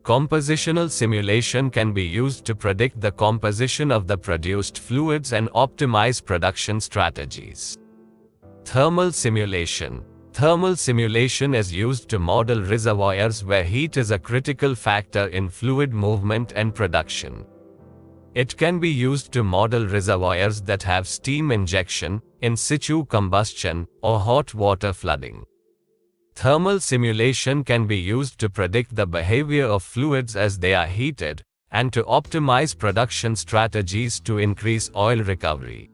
Compositional simulation can be used to predict the composition of the produced fluids and optimize production strategies. Thermal simulation. Thermal simulation is used to model reservoirs where heat is a critical factor in fluid movement and production. It can be used to model reservoirs that have steam injection, in situ combustion, or hot water flooding. Thermal simulation can be used to predict the behavior of fluids as they are heated, and to optimize production strategies to increase oil recovery.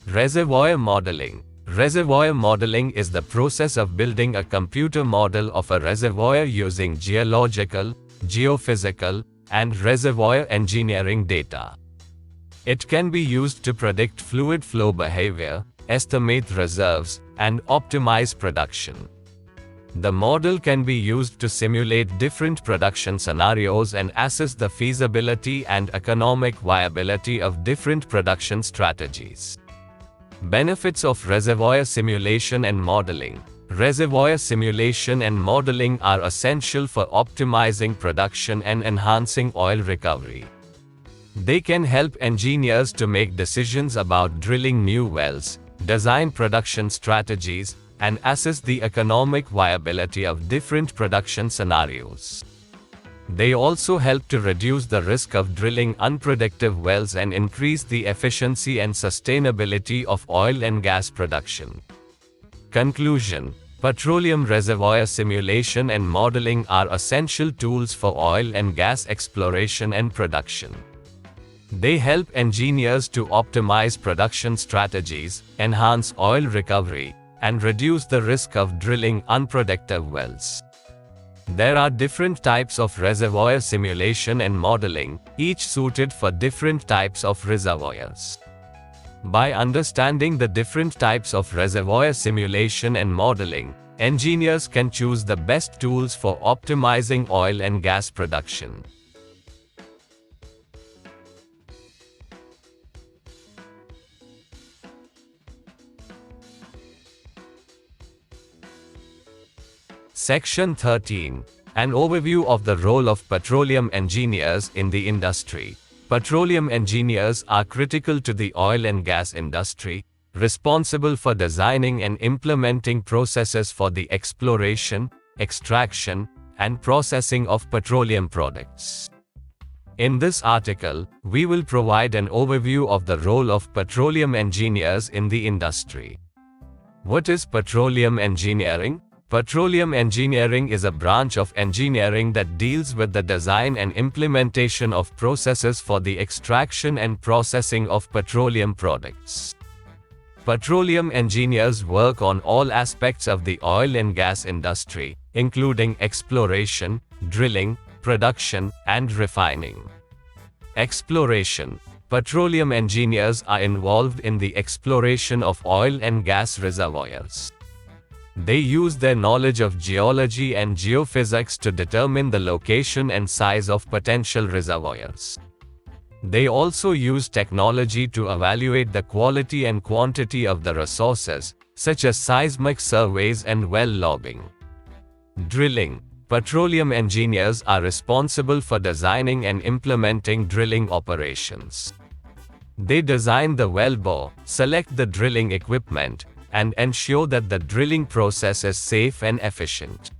Reservoir modeling. Reservoir modeling is the process of building a computer model of a reservoir using geological, geophysical, and reservoir engineering data. It can be used to predict fluid flow behavior, estimate reserves, and optimize production. The model can be used to simulate different production scenarios and assess the feasibility and economic viability of different production strategies. Benefits of reservoir simulation and modeling. Reservoir simulation and modeling are essential for optimizing production and enhancing oil recovery. They can help engineers to make decisions about drilling new wells, design production strategies, and assess the economic viability of different production scenarios. They also help to reduce the risk of drilling unproductive wells and increase the efficiency and sustainability of oil and gas production. Conclusion. Petroleum reservoir simulation and modeling are essential tools for oil and gas exploration and production. They help engineers to optimize production strategies, enhance oil recovery, and reduce the risk of drilling unproductive wells. There are different types of reservoir simulation and modeling, each suited for different types of reservoirs. By understanding the different types of reservoir simulation and modeling, engineers can choose the best tools for optimizing oil and gas production. Section 13. An overview of the role of petroleum engineers in the industry. Petroleum engineers are critical to the oil and gas industry, responsible for designing and implementing processes for the exploration, extraction, and processing of petroleum products. In this article, we will provide an overview of the role of petroleum engineers in the industry. What is petroleum engineering? Petroleum engineering is a branch of engineering that deals with the design and implementation of processes for the extraction and processing of petroleum products. Petroleum engineers work on all aspects of the oil and gas industry, including exploration, drilling, production, and refining. Exploration. Petroleum engineers are involved in the exploration of oil and gas reservoirs. They use their knowledge of geology and geophysics to determine the location and size of potential reservoirs. They also use technology to evaluate the quality and quantity of the resources, such as seismic surveys and well logging. Drilling. Petroleum engineers are responsible for designing and implementing drilling operations. They design the wellbore, select the drilling equipment, and ensure that the drilling process is safe and efficient.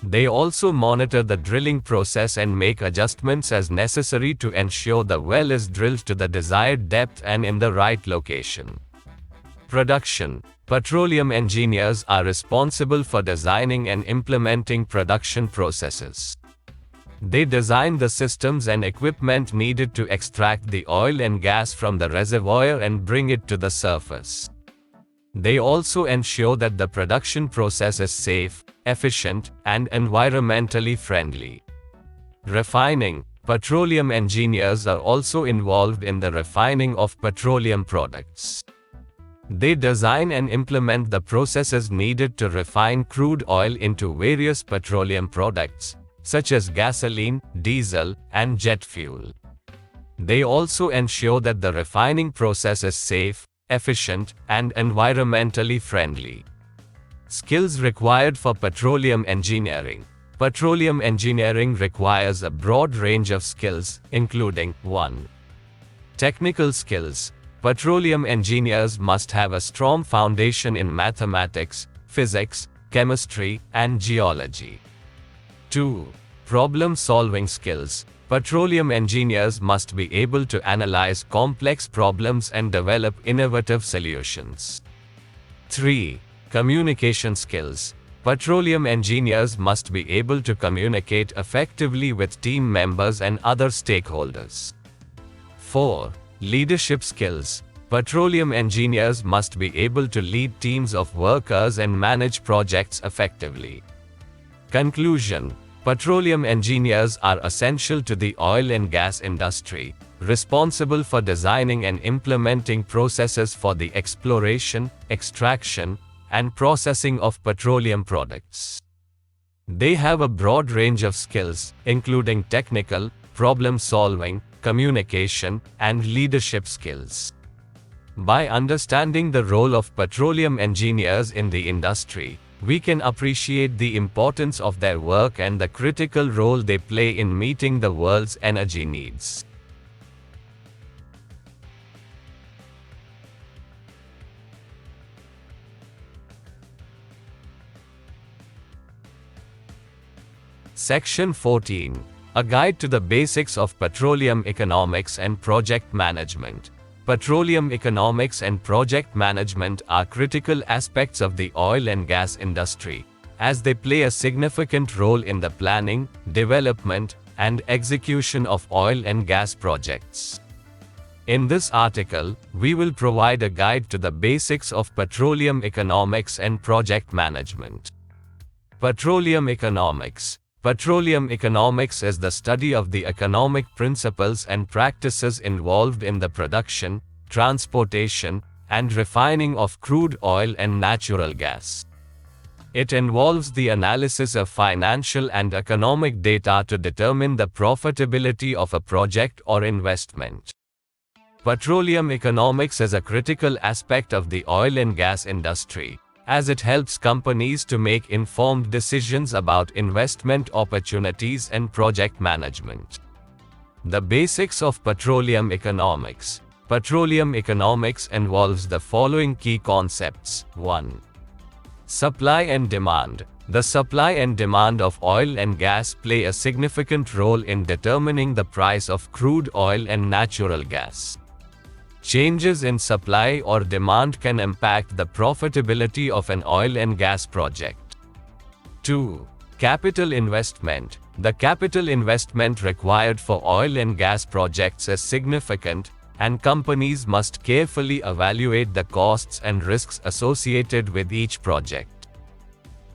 They also monitor the drilling process and make adjustments as necessary to ensure the well is drilled to the desired depth and in the right location. Production. Petroleum engineers are responsible for designing and implementing production processes. They design the systems and equipment needed to extract the oil and gas from the reservoir and bring it to the surface. They also ensure that the production process is safe, efficient, and environmentally friendly. Refining. Petroleum engineers are also involved in the refining of petroleum products. They design and implement the processes needed to refine crude oil into various petroleum products, such as gasoline, diesel, and jet fuel. They also ensure that the refining process is safe, efficient, and environmentally friendly. Skills required for petroleum engineering. Petroleum engineering requires a broad range of skills, including 1. Technical skills. Petroleum engineers must have a strong foundation in mathematics, physics, chemistry, and geology. 2. Problem-solving skills. Petroleum engineers must be able to analyze complex problems and develop innovative solutions. 3. Communication skills. Petroleum engineers must be able to communicate effectively with team members and other stakeholders. 4. Leadership skills. Petroleum engineers must be able to lead teams of workers and manage projects effectively. Conclusion. Petroleum engineers are essential to the oil and gas industry, responsible for designing and implementing processes for the exploration, extraction, and processing of petroleum products. They have a broad range of skills, including technical, problem-solving, communication, and leadership skills. By understanding the role of petroleum engineers in the industry, we can appreciate the importance of their work and the critical role they play in meeting the world's energy needs. Section 14. A Guide to the Basics of Petroleum Economics and Project Management. Petroleum economics and project management are critical aspects of the oil and gas industry, as they play a significant role in the planning, development, and execution of oil and gas projects. In this article, we will provide a guide to the basics of petroleum economics and project management. Petroleum economics. Petroleum economics is the study of the economic principles and practices involved in the production, transportation, and refining of crude oil and natural gas. It involves the analysis of financial and economic data to determine the profitability of a project or investment. Petroleum economics is a critical aspect of the oil and gas industry, as it helps companies to make informed decisions about investment opportunities and project management. The basics of petroleum economics. Petroleum economics involves the following key concepts. 1. Supply and demand. The supply and demand of oil and gas play a significant role in determining the price of crude oil and natural gas. Changes in supply or demand can impact the profitability of an oil and gas project. 2. Capital investment. The capital investment required for oil and gas projects is significant, and companies must carefully evaluate the costs and risks associated with each project.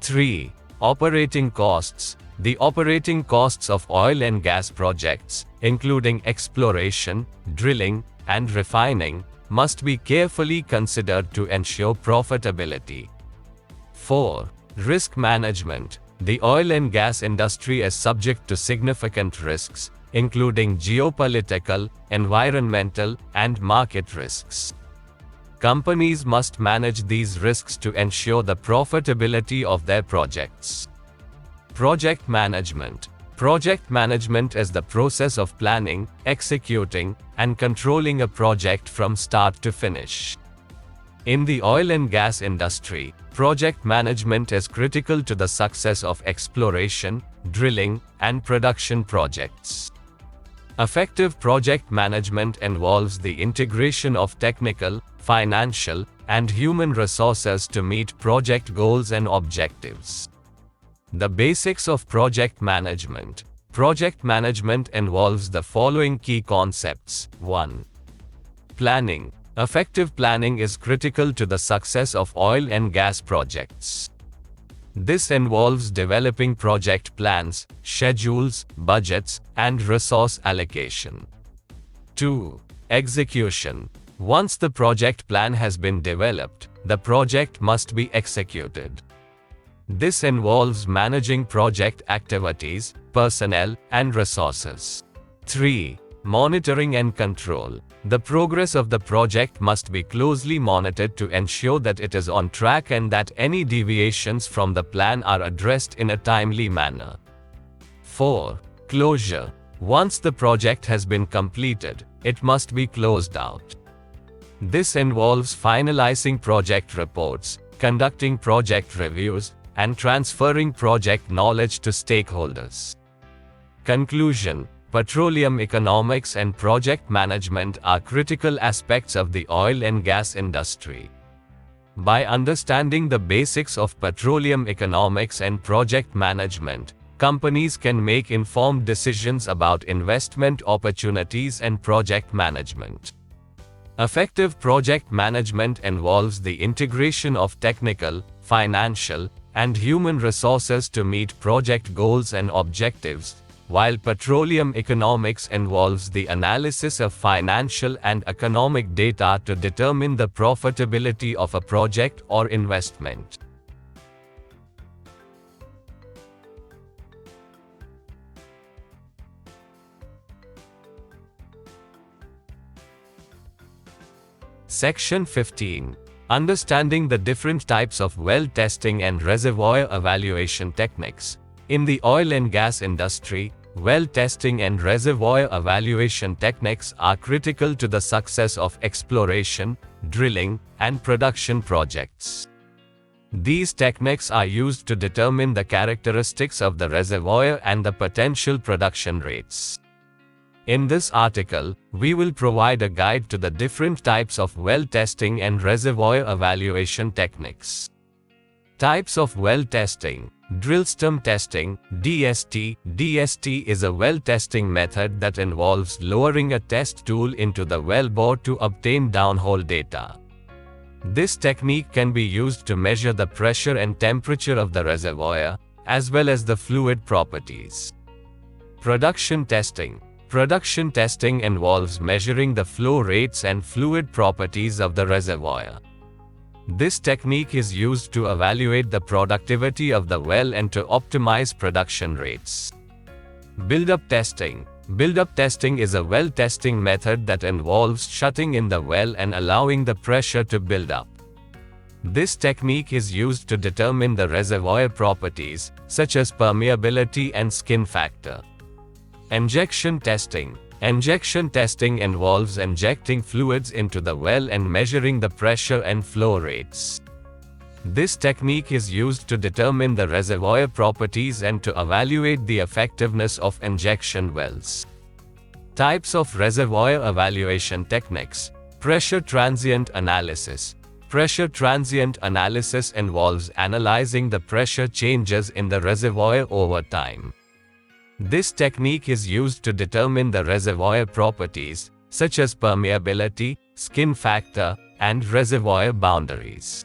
3. Operating costs. The operating costs of oil and gas projects, including exploration, drilling, and refining, must be carefully considered to ensure profitability. 4. Risk management. The oil and gas industry is subject to significant risks, including geopolitical, environmental, and market risks. Companies must manage these risks to ensure the profitability of their projects. Project management. Project management is the process of planning, executing, and controlling a project from start to finish. In the oil and gas industry, project management is critical to the success of exploration, drilling, and production projects. Effective project management involves the integration of technical, financial, and human resources to meet project goals and objectives. The basics of project management. Project management involves the following key concepts. 1. Planning. Effective planning is critical to the success of oil and gas projects. This involves developing project plans, schedules, budgets, and resource allocation. 2. Execution. Once the project plan has been developed, the project must be executed. This involves managing project activities, personnel, and resources. 3. Monitoring and control. The progress of the project must be closely monitored to ensure that it is on track and that any deviations from the plan are addressed in a timely manner. 4. Closure. Once the project has been completed, it must be closed out. This involves finalizing project reports, conducting project reviews, and transferring project knowledge to stakeholders. Conclusion. Petroleum economics and project management are critical aspects of the oil and gas industry. By understanding the basics of petroleum economics and project management, companies can make informed decisions about investment opportunities and project management. Effective project management involves the integration of technical, financial, and human resources to meet project goals and objectives, while petroleum economics involves the analysis of financial and economic data to determine the profitability of a project or investment. Section 15. Understanding the different types of well testing and reservoir evaluation techniques. In the oil and gas industry, well testing and reservoir evaluation techniques are critical to the success of exploration, drilling, and production projects. These techniques are used to determine the characteristics of the reservoir and the potential production rates. In this article, we will provide a guide to the different types of well testing and reservoir evaluation techniques. Types of well testing. Drill stem testing, DST. DST is a well testing method that involves lowering a test tool into the wellbore to obtain downhole data. This technique can be used to measure the pressure and temperature of the reservoir, as well as the fluid properties. Production testing. Production testing involves measuring the flow rates and fluid properties of the reservoir. This technique is used to evaluate the productivity of the well and to optimize production rates. Build-up testing. Build-up testing is a well testing method that involves shutting in the well and allowing the pressure to build up. This technique is used to determine the reservoir properties, such as permeability and skin factor. Injection testing. Injection testing involves injecting fluids into the well and measuring the pressure and flow rates. This technique is used to determine the reservoir properties and to evaluate the effectiveness of injection wells. Types of reservoir evaluation techniques. Pressure transient analysis. Pressure transient analysis involves analyzing the pressure changes in the reservoir over time. This technique is used to determine the reservoir properties, such as permeability, skin factor, and reservoir boundaries.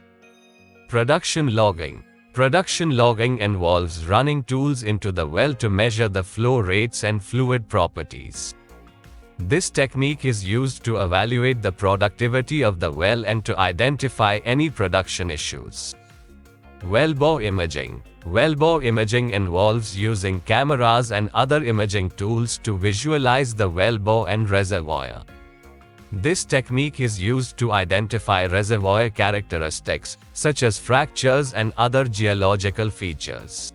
Production logging. Production logging involves running tools into the well to measure the flow rates and fluid properties. This technique is used to evaluate the productivity of the well and to identify any production issues. Wellbore imaging. Wellbore imaging involves using cameras and other imaging tools to visualize the wellbore and reservoir. This technique is used to identify reservoir characteristics, such as fractures and other geological features.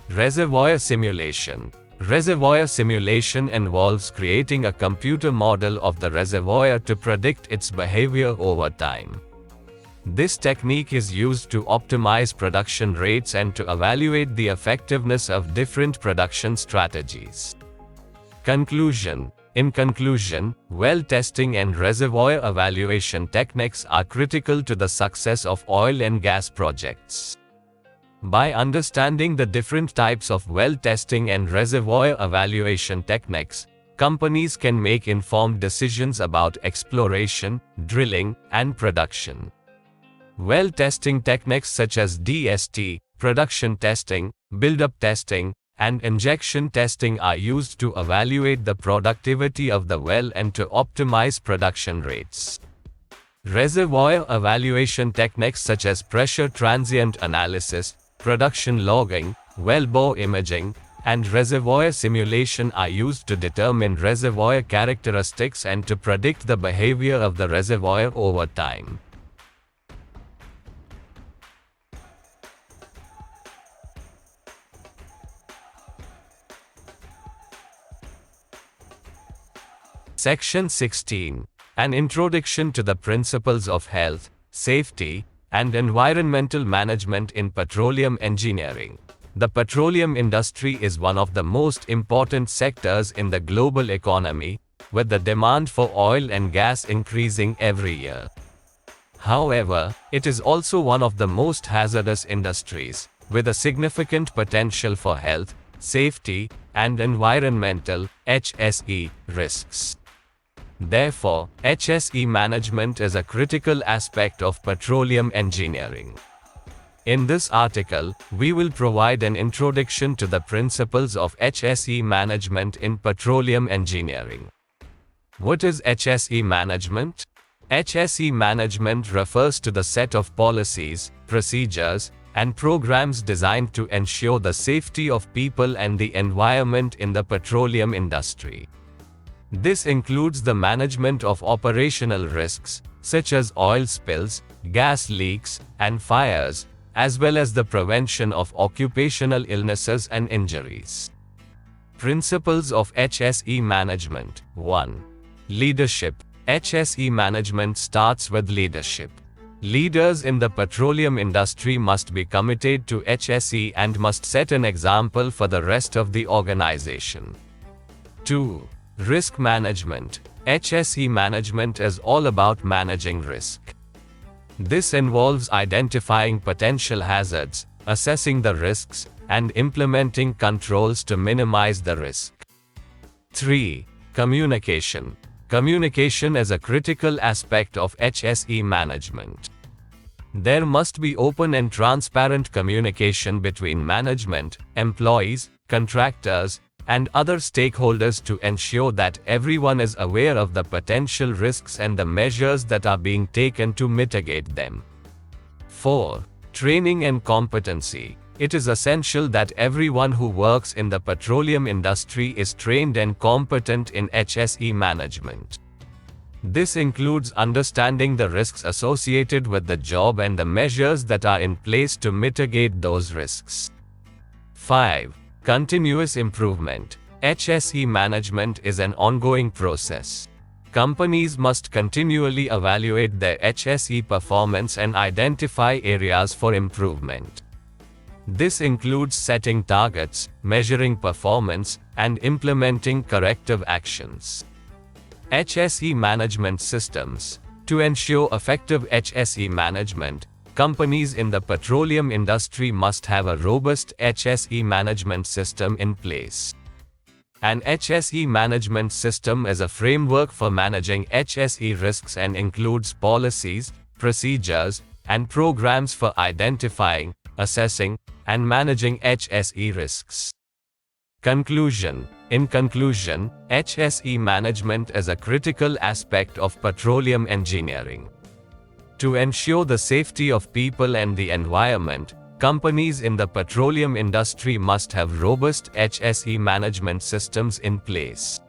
Reservoir simulation. Reservoir simulation involves creating a computer model of the reservoir to predict its behavior over time. This technique is used to optimize production rates and to evaluate the effectiveness of different production strategies. Conclusion. In conclusion, well testing and reservoir evaluation techniques are critical to the success of oil and gas projects. By understanding the different types of well testing and reservoir evaluation techniques, companies can make informed decisions about exploration, drilling, and production. Well testing techniques such as DST, production testing, build-up testing, and injection testing are used to evaluate the productivity of the well and to optimize production rates. Reservoir evaluation techniques such as pressure transient analysis, production logging, wellbore imaging, and reservoir simulation are used to determine reservoir characteristics and to predict the behavior of the reservoir over time. Section 16. An introduction to the principles of health, safety, and environmental management in petroleum engineering. The petroleum industry is one of the most important sectors in the global economy, with the demand for oil and gas increasing every year. However, it is also one of the most hazardous industries, with a significant potential for health, safety, and environmental (HSE) risks. Therefore, HSE management is a critical aspect of petroleum engineering. In this article, we will provide an introduction to the principles of HSE management in petroleum engineering. What is HSE management? HSE management refers to the set of policies, procedures, and programs designed to ensure the safety of people and the environment in the petroleum industry. This includes the management of operational risks, such as oil spills, gas leaks, and fires, as well as the prevention of occupational illnesses and injuries. Principles of HSE management. 1. Leadership. HSE management starts with leadership. Leaders in the petroleum industry must be committed to HSE and must set an example for the rest of the organization. 2. Risk management. HSE management is all about managing risk. This involves identifying potential hazards, assessing the risks, and implementing controls to minimize the risk. 3. Communication. Communication is a critical aspect of HSE management. There must be open and transparent communication between management, employees, contractors, and other stakeholders to ensure that everyone is aware of the potential risks and the measures that are being taken to mitigate them. 4. Training and competency. It is essential that everyone who works in the petroleum industry is trained and competent in HSE management. This includes understanding the risks associated with the job and the measures that are in place to mitigate those risks. 5. Continuous improvement. HSE management is an ongoing process. Companies must continually evaluate their HSE performance and identify areas for improvement. This includes setting targets, measuring performance, and implementing corrective actions. HSE management systems. To ensure effective HSE management, companies in the petroleum industry must have a robust HSE management system in place. An HSE management system is a framework for managing HSE risks and includes policies, procedures, and programs for identifying, assessing, and managing HSE risks. Conclusion. In conclusion, HSE management is a critical aspect of petroleum engineering. To ensure the safety of people and the environment, companies in the petroleum industry must have robust HSE management systems in place.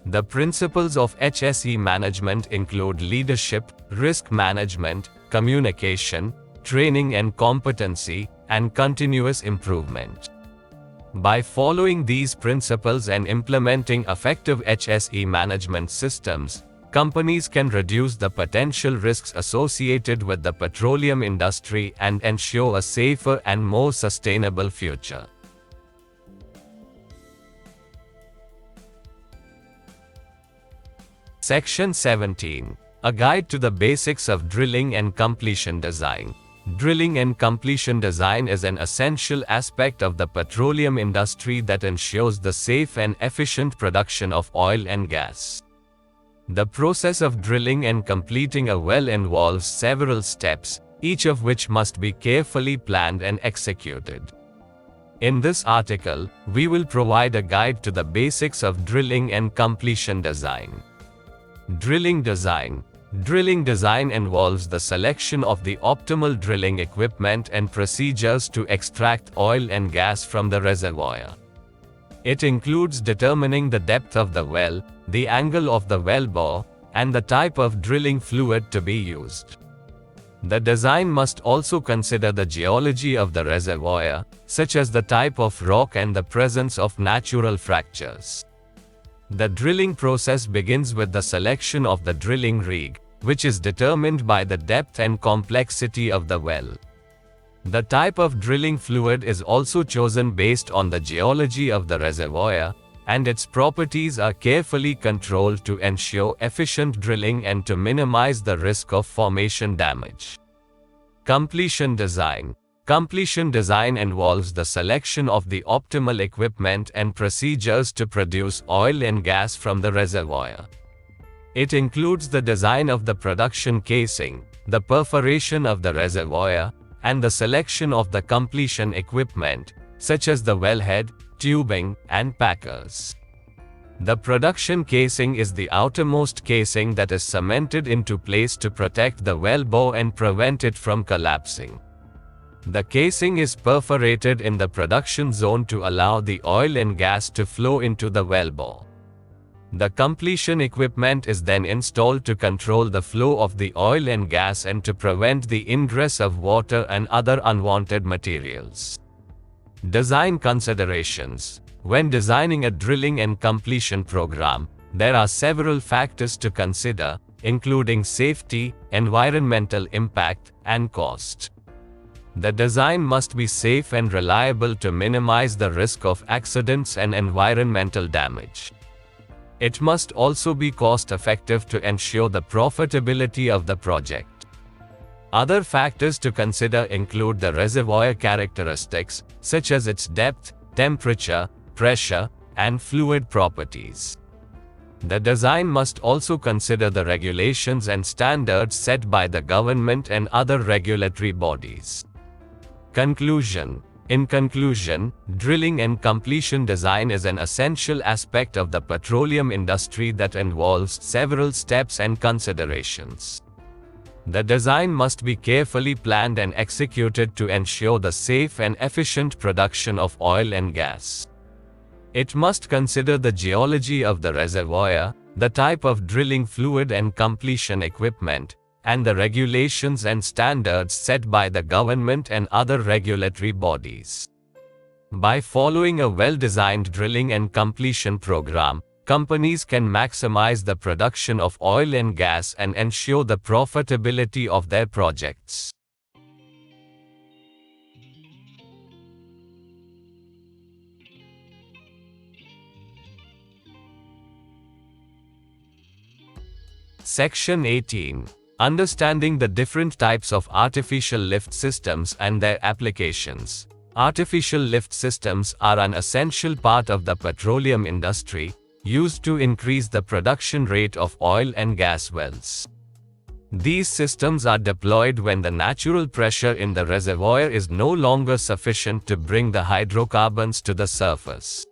The principles of HSE management include leadership, risk management, communication, training and competency, and continuous improvement. By following these principles and implementing effective HSE management systems, companies can reduce the potential risks associated with the petroleum industry and ensure a safer and more sustainable future. Section 17. A guide to the basics of drilling and completion design. Drilling and completion design is an essential aspect of the petroleum industry that ensures the safe and efficient production of oil and gas. The process of drilling and completing a well involves several steps, each of which must be carefully planned and executed. In this article, we will provide a guide to the basics of drilling and completion design. Drilling design. Drilling design involves the selection of the optimal drilling equipment and procedures to extract oil and gas from the reservoir. It includes determining the depth of the well, the angle of the well bore, and the type of drilling fluid to be used. The design must also consider the geology of the reservoir, such as the type of rock and the presence of natural fractures. The drilling process begins with the selection of the drilling rig, which is determined by the depth and complexity of the well. The type of drilling fluid is also chosen based on the geology of the reservoir, and its properties are carefully controlled to ensure efficient drilling and to minimize the risk of formation damage. Completion design. Completion design involves the selection of the optimal equipment and procedures to produce oil and gas from the reservoir. It includes the design of the production casing, the perforation of the reservoir, and the selection of the completion equipment, such as the wellhead, tubing, and packers. The production casing is the outermost casing that is cemented into place to protect the wellbore and prevent it from collapsing. The casing is perforated in the production zone to allow the oil and gas to flow into the wellbore. The completion equipment is then installed to control the flow of the oil and gas and to prevent the ingress of water and other unwanted materials. Design considerations. When designing a drilling and completion program, there are several factors to consider, including safety, environmental impact, and cost. The design must be safe and reliable to minimize the risk of accidents and environmental damage. It must also be cost-effective to ensure the profitability of the project. Other factors to consider include the reservoir characteristics, such as its depth, temperature, pressure, and fluid properties. The design must also consider the regulations and standards set by the government and other regulatory bodies. Conclusion. In conclusion, drilling and completion design is an essential aspect of the petroleum industry that involves several steps and considerations. The design must be carefully planned and executed to ensure the safe and efficient production of oil and gas. It must consider the geology of the reservoir, the type of drilling fluid and completion equipment, and the regulations and standards set by the government and other regulatory bodies. By following a well-designed drilling and completion program, companies can maximize the production of oil and gas and ensure the profitability of their projects. Section 18. Understanding the different types of artificial lift systems and their applications. Artificial lift systems are an essential part of the petroleum industry, used to increase the production rate of oil and gas wells. These systems are deployed when the natural pressure in the reservoir is no longer sufficient to bring the hydrocarbons to the surface.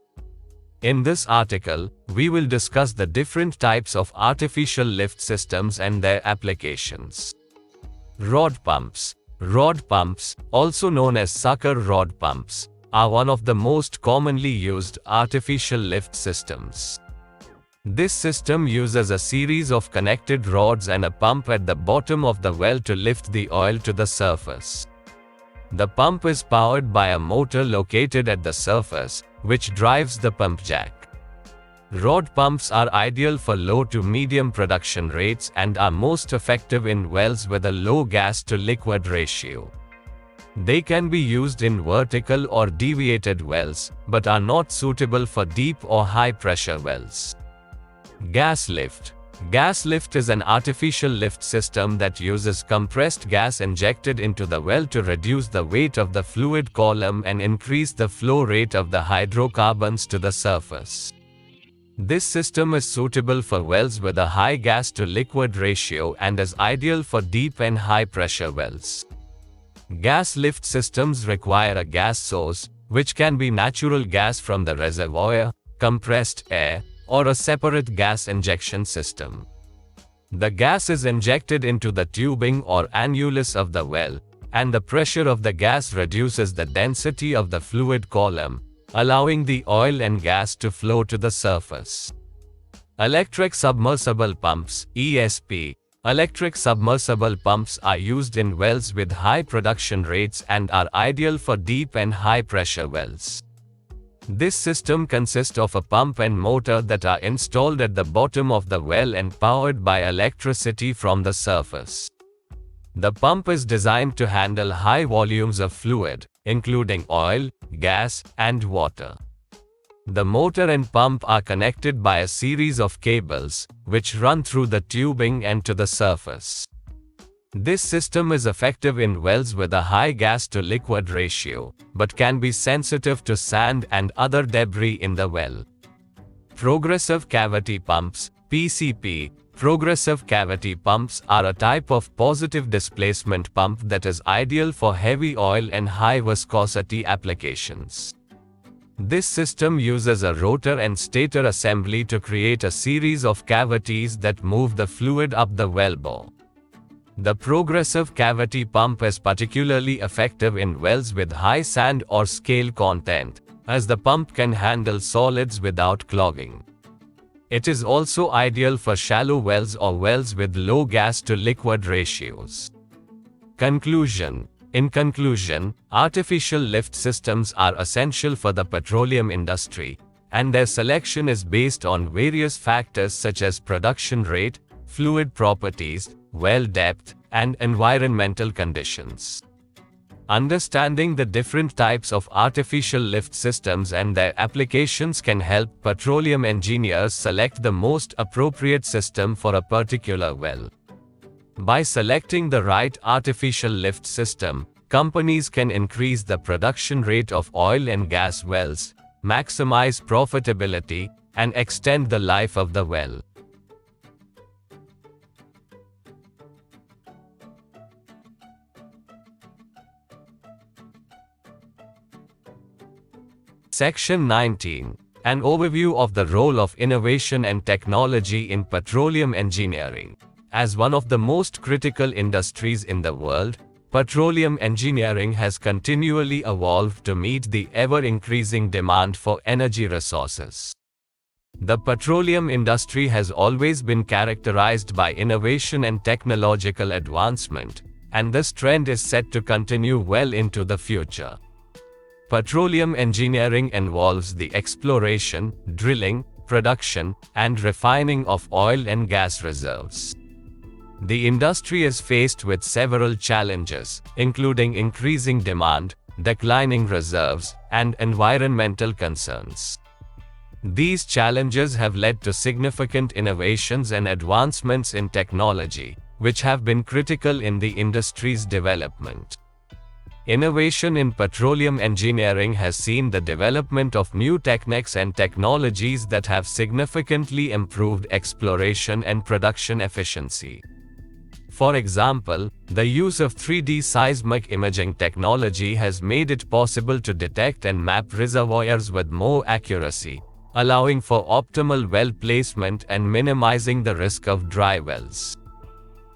In this article, we will discuss the different types of artificial lift systems and their applications. Rod pumps. Rod pumps, also known as sucker rod pumps, are one of the most commonly used artificial lift systems. This system uses a series of connected rods and a pump at the bottom of the well to lift the oil to the surface. The pump is powered by a motor located at the surface, which drives the pump jack. Rod pumps are ideal for low to medium production rates and are most effective in wells with a low gas to liquid ratio. They can be used in vertical or deviated wells, but are not suitable for deep or high pressure wells. Gas lift. Gas lift is an artificial lift system that uses compressed gas injected into the well to reduce the weight of the fluid column and increase the flow rate of the hydrocarbons to the surface. This system is suitable for wells with a high gas to liquid ratio and is ideal for deep and high pressure wells. Gas lift systems require a gas source, which can be natural gas from the reservoir, compressed air, or a separate gas injection system. The gas is injected into the tubing or annulus of the well, and the pressure of the gas reduces the density of the fluid column, allowing the oil and gas to flow to the surface. Electric submersible pumps (ESP). Electric submersible pumps are used in wells with high production rates and are ideal for deep and high-pressure wells. This system consists of a pump and motor that are installed at the bottom of the well and powered by electricity from the surface. The pump is designed to handle high volumes of fluid, including oil, gas, and water. The motor and pump are connected by a series of cables, which run through the tubing and to the surface. This system is effective in wells with a high gas-to-liquid ratio, but can be sensitive to sand and other debris in the well. Progressive cavity pumps (PCP). Progressive cavity pumps are a type of positive displacement pump that is ideal for heavy oil and high viscosity applications. This system uses a rotor and stator assembly to create a series of cavities that move the fluid up the wellbore. The progressive cavity pump is particularly effective in wells with high sand or scale content, as the pump can handle solids without clogging. It is also ideal for shallow wells or wells with low gas-to-liquid ratios. Conclusion. In conclusion, artificial lift systems are essential for the petroleum industry, and their selection is based on various factors such as production rate, fluid properties, well depth, and environmental conditions. Understanding the different types of artificial lift systems and their applications can help petroleum engineers select the most appropriate system for a particular well. By selecting the right artificial lift system, companies can increase the production rate of oil and gas wells, maximize profitability, and extend the life of the well. Section 19. An overview of the role of innovation and technology in petroleum engineering. As one of the most critical industries in the world, petroleum engineering has continually evolved to meet the ever-increasing demand for energy resources. The petroleum industry has always been characterized by innovation and technological advancement, and this trend is set to continue well into the future. Petroleum engineering involves the exploration, drilling, production, and refining of oil and gas reserves. The industry is faced with several challenges, including increasing demand, declining reserves, and environmental concerns. These challenges have led to significant innovations and advancements in technology, which have been critical in the industry's development. Innovation in petroleum engineering has seen the development of new techniques and technologies that have significantly improved exploration and production efficiency. For example, the use of 3D seismic imaging technology has made it possible to detect and map reservoirs with more accuracy, allowing for optimal well placement and minimizing the risk of dry wells.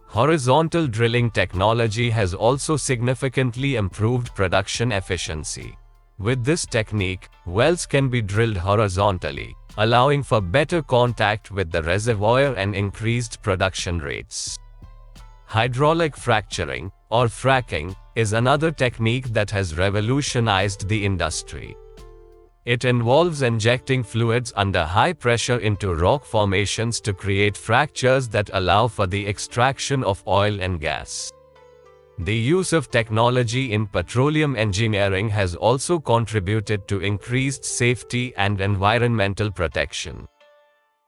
Horizontal drilling technology has also significantly improved production efficiency. With this technique, wells can be drilled horizontally, allowing for better contact with the reservoir and increased production rates. Hydraulic fracturing, or fracking, is another technique that has revolutionized the industry. It involves injecting fluids under high pressure into rock formations to create fractures that allow for the extraction of oil and gas. The use of technology in petroleum engineering has also contributed to increased safety and environmental protection.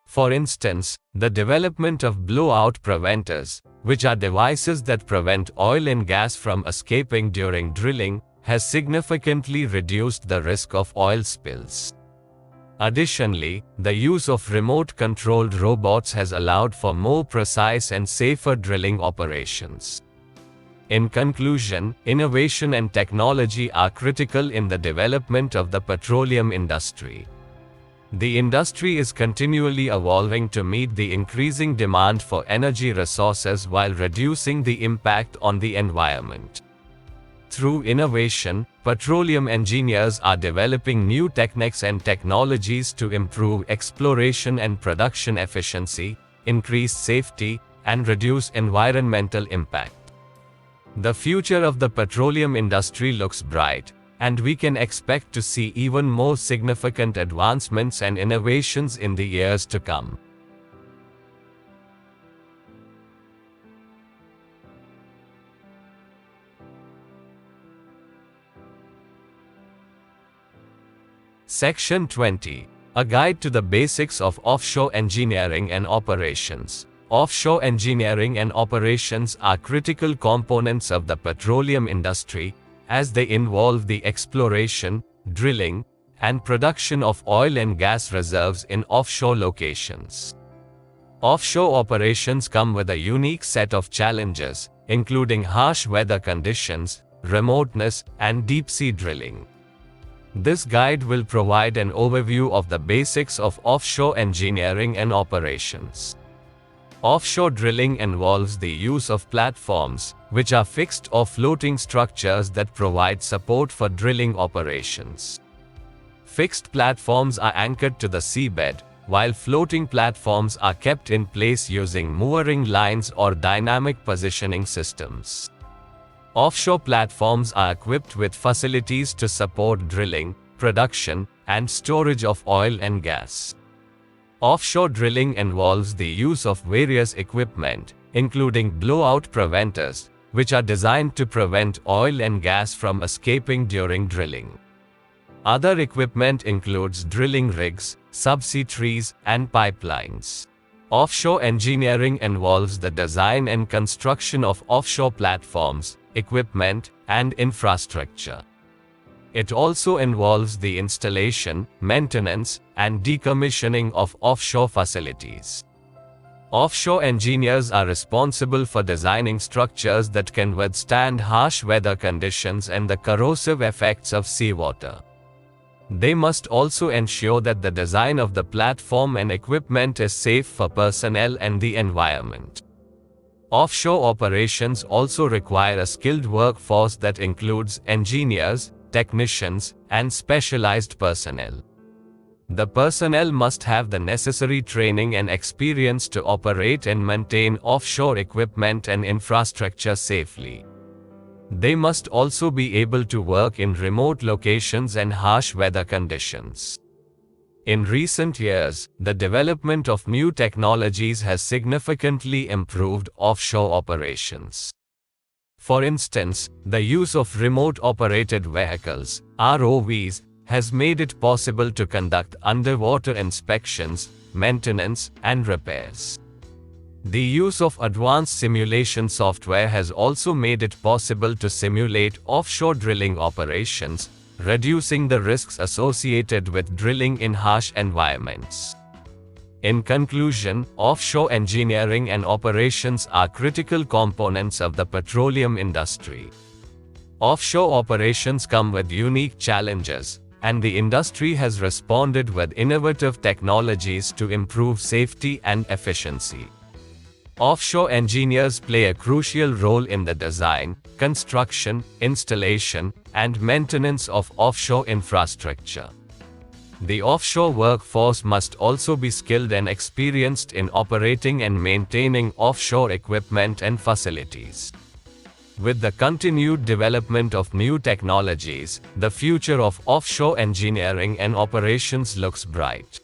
For instance, the development of blowout preventers, which are devices that prevent oil and gas from escaping during drilling, has significantly reduced the risk of oil spills. Additionally, the use of remote-controlled robots has allowed for more precise and safer drilling operations. In conclusion, innovation and technology are critical in the development of the petroleum industry. The industry is continually evolving to meet the increasing demand for energy resources while reducing the impact on the environment. Through innovation, petroleum engineers are developing new techniques and technologies to improve exploration and production efficiency, increase safety, and reduce environmental impact. The future of the petroleum industry looks bright, and we can expect to see even more significant advancements and innovations in the years to come. Section 20. A Guide to the Basics of Offshore Engineering and Operations. Offshore engineering and operations are critical components of the petroleum industry, as they involve the exploration, drilling, and production of oil and gas reserves in offshore locations. Offshore operations come with a unique set of challenges, including harsh weather conditions, remoteness, and deep-sea drilling. This guide will provide an overview of the basics of offshore engineering and operations. Offshore drilling involves the use of platforms, which are fixed or floating structures that provide support for drilling operations. Fixed platforms are anchored to the seabed, while floating platforms are kept in place using mooring lines or dynamic positioning systems. Offshore platforms are equipped with facilities to support drilling, production, and storage of oil and gas. Offshore drilling involves the use of various equipment, including blowout preventers, which are designed to prevent oil and gas from escaping during drilling. Other equipment includes drilling rigs, subsea trees, and pipelines. Offshore engineering involves the design and construction of offshore platforms, equipment, and infrastructure. It also involves the installation, maintenance, and decommissioning of offshore facilities. Offshore engineers are responsible for designing structures that can withstand harsh weather conditions and the corrosive effects of seawater. They must also ensure that the design of the platform and equipment is safe for personnel and the environment. Offshore operations also require a skilled workforce that includes engineers, technicians, and specialized personnel. The personnel must have the necessary training and experience to operate and maintain offshore equipment and infrastructure safely. They must also be able to work in remote locations and harsh weather conditions. In recent years, the development of new technologies has significantly improved offshore operations. For instance, the use of remote-operated vehicles, ROVs, has made it possible to conduct underwater inspections, maintenance, and repairs. The use of advanced simulation software has also made it possible to simulate offshore drilling operations, reducing the risks associated with drilling in harsh environments. In conclusion, offshore engineering and operations are critical components of the petroleum industry. Offshore operations come with unique challenges, and the industry has responded with innovative technologies to improve safety and efficiency. Offshore engineers play a crucial role in the design, construction, installation, and maintenance of offshore infrastructure. The offshore workforce must also be skilled and experienced in operating and maintaining offshore equipment and facilities. With the continued development of new technologies, the future of offshore engineering and operations looks bright.